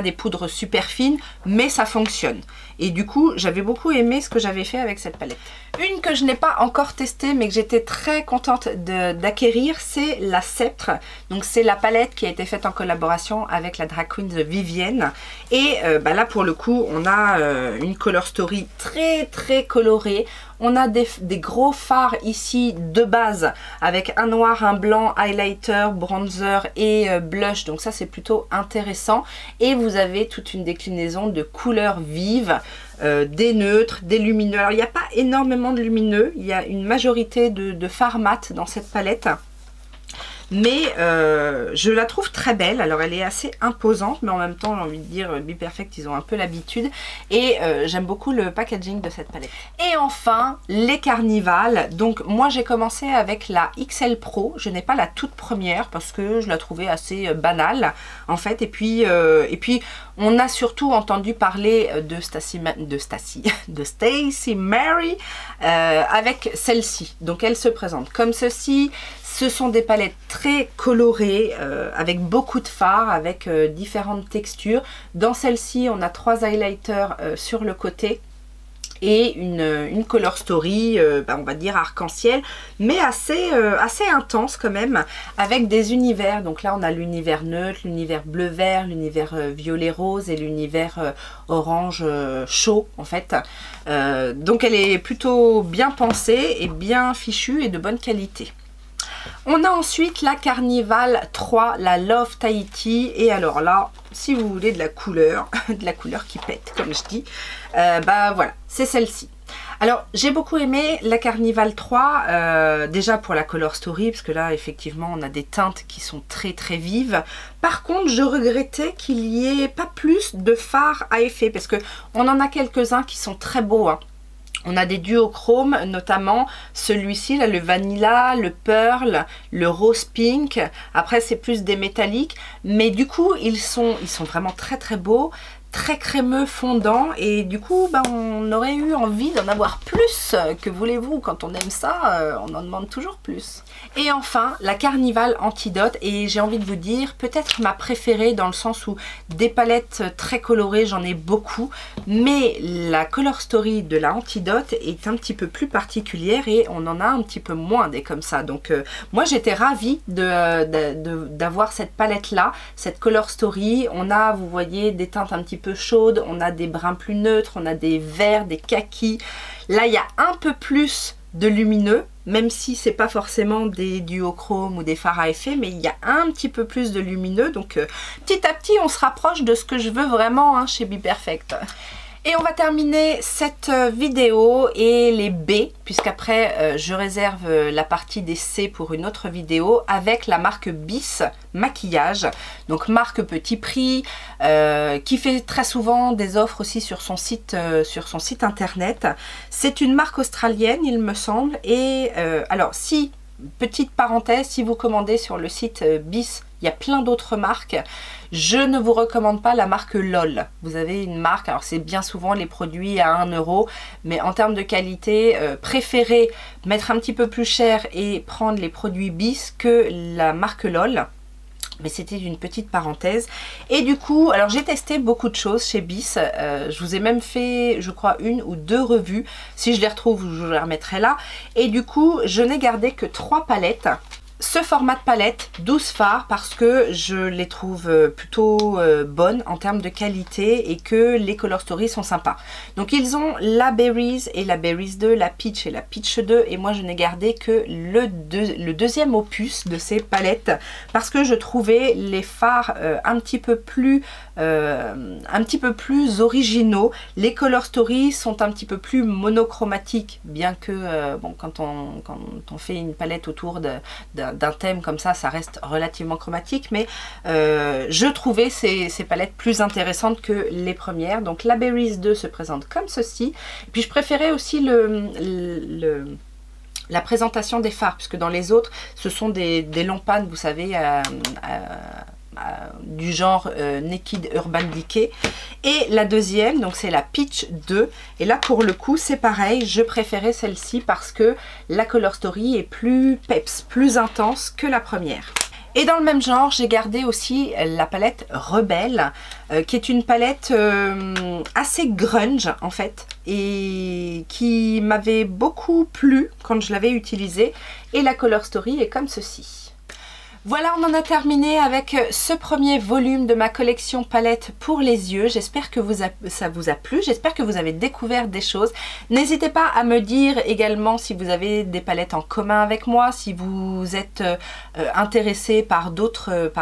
des poudres super fines, mais ça fonctionne. Et du coup j'avais beaucoup aimé ce que j'avais fait avec cette palette. Une que je n'ai pas encore testée mais que j'étais très contente d'acquérir, c'est la Sceptre. Donc c'est la palette qui a été faite en collaboration avec la drag queen Vivienne. Et là pour le coup on a une color story très colorée. On a des gros fards ici de base avec un noir, un blanc, highlighter, bronzer et blush. Donc ça c'est plutôt intéressant. Et vous avez toute une déclinaison de couleurs vives. Des neutres, des lumineux. Alors il n'y a pas énormément de lumineux, il y a une majorité de fards mat dans cette palette. Mais je la trouve très belle. Alors elle est assez imposante, mais en même temps j'ai envie de dire BPerfect, ils ont un peu l'habitude. Et j'aime beaucoup le packaging de cette palette. Et enfin les Carnival. Donc moi j'ai commencé avec la XL Pro. Je n'ai pas la toute première parce que je la trouvais assez banale en fait. Et puis on a surtout entendu parler de Stacey Mary avec celle-ci. Donc elle se présente comme ceci. Ce sont des palettes très colorées, avec beaucoup de fards, avec différentes textures. Dans celle-ci, on a 3 highlighters sur le côté et une color story, on va dire arc-en-ciel, mais assez intense quand même, avec des univers. Donc là, on a l'univers neutre, l'univers bleu-vert, l'univers violet-rose et l'univers orange chaud en fait. Donc elle est plutôt bien pensée et bien fichue et de bonne qualité. On a ensuite la Carnival 3, la Love Tahiti. Et alors là, si vous voulez de la couleur qui pète, comme je dis, voilà, c'est celle-ci. Alors, j'ai beaucoup aimé la Carnival 3, déjà pour la color story, parce que là, effectivement, on a des teintes qui sont très vives. Par contre, je regrettais qu'il n'y ait pas plus de fards à effet, parce que on en a quelques-uns qui sont très beaux, hein. On a des duochromes, notamment celui-ci, là, le Vanilla, le Pearl, le Rose Pink. Après, c'est plus des métalliques. Mais du coup, ils sont vraiment très beaux, très crémeux, fondants. Et du coup, on aurait eu envie d'en avoir plus. Que voulez-vous, quand on aime ça, on en demande toujours plus. Et enfin, la Carnival Antidote. Et j'ai envie de vous dire, peut-être ma préférée dans le sens où des palettes très colorées, j'en ai beaucoup. Mais la Color Story de la Antidote est un petit peu plus particulière et on en a un petit peu moins des comme ça. Donc moi, j'étais ravie d'avoir cette palette-là, cette Color Story. On a, vous voyez, des teintes un petit peu chaudes, on a des bruns plus neutres, on a des verts, des kakis. Là, il y a un peu plus de lumineux, même si c'est pas forcément des duochromes ou des fards à effet, mais il y a un petit peu plus de lumineux. Donc petit à petit, on se rapproche de ce que je veux vraiment, hein, chez BPerfect. Et on va terminer cette vidéo et les B, puisqu'après je réserve la partie des C pour une autre vidéo, avec la marque Bis Maquillage, donc marque petit prix, qui fait très souvent des offres aussi sur son site internet. C'est une marque australienne, il me semble, et alors si, petite parenthèse, si vous commandez sur le site Bis, il y a plein d'autres marques. Je ne vous recommande pas la marque LOL. Vous avez une marque, alors c'est bien souvent les produits à 1 €, mais en termes de qualité, préférez mettre un petit peu plus cher et prendre les produits Bis que la marque LOL. Mais c'était une petite parenthèse. Et du coup, alors j'ai testé beaucoup de choses chez Bis. Je vous ai même fait, je crois, 1 ou 2 revues. Si je les retrouve, je les remettrai là. Et du coup, je n'ai gardé que 3 palettes. Ce format de palette 12 fards parce que je les trouve plutôt bonnes en termes de qualité et que les Color Story sont sympas. Donc ils ont la Berries et la Berries 2, la Peach et la Peach 2, et moi je n'ai gardé que le deuxième opus de ces palettes parce que je trouvais les fards un petit peu plus originaux. Les Color Story sont un petit peu plus monochromatiques, bien que bon, quand on fait une palette autour d'un thème comme ça reste relativement chromatique, mais je trouvais ces palettes plus intéressantes que les premières. Donc la Berries 2 se présente comme ceci, et puis je préférais aussi la présentation des fards, puisque dans les autres ce sont des longs pannes, vous savez, du genre Naked Urban Decay. Et la deuxième, donc c'est la Peach 2, et là pour le coup c'est pareil, je préférais celle-ci parce que la Color Story est plus peps, plus intense que la première. Et dans le même genre, j'ai gardé aussi la palette Rebelle, qui est une palette assez grunge en fait, et qui m'avait beaucoup plu quand je l'avais utilisée. Et la Color Story est comme ceci. Voilà, on en a terminé avec ce premier volume de ma collection palette pour les yeux. J'espère que ça vous a plu, j'espère que vous avez découvert des choses. N'hésitez pas à me dire également si vous avez des palettes en commun avec moi, si vous êtes intéressé par d'autres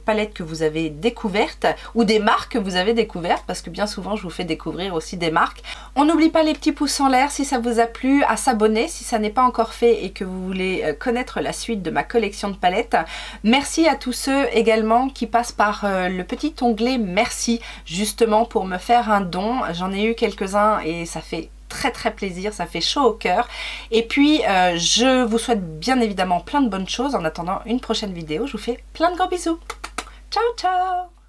palettes que vous avez découvertes ou des marques que vous avez découvertes, parce que bien souvent je vous fais découvrir aussi des marques. On n'oublie pas les petits pouces en l'air si ça vous a plu, à s'abonner si ça n'est pas encore fait et que vous voulez connaître la suite de ma collection de palettes. Merci à tous ceux également qui passent par le petit onglet merci, justement pour me faire un don. J'en ai eu quelques-uns et ça fait très plaisir, ça fait chaud au cœur. Et puis je vous souhaite bien évidemment plein de bonnes choses. En attendant une prochaine vidéo, je vous fais plein de gros bisous. Ciao ciao.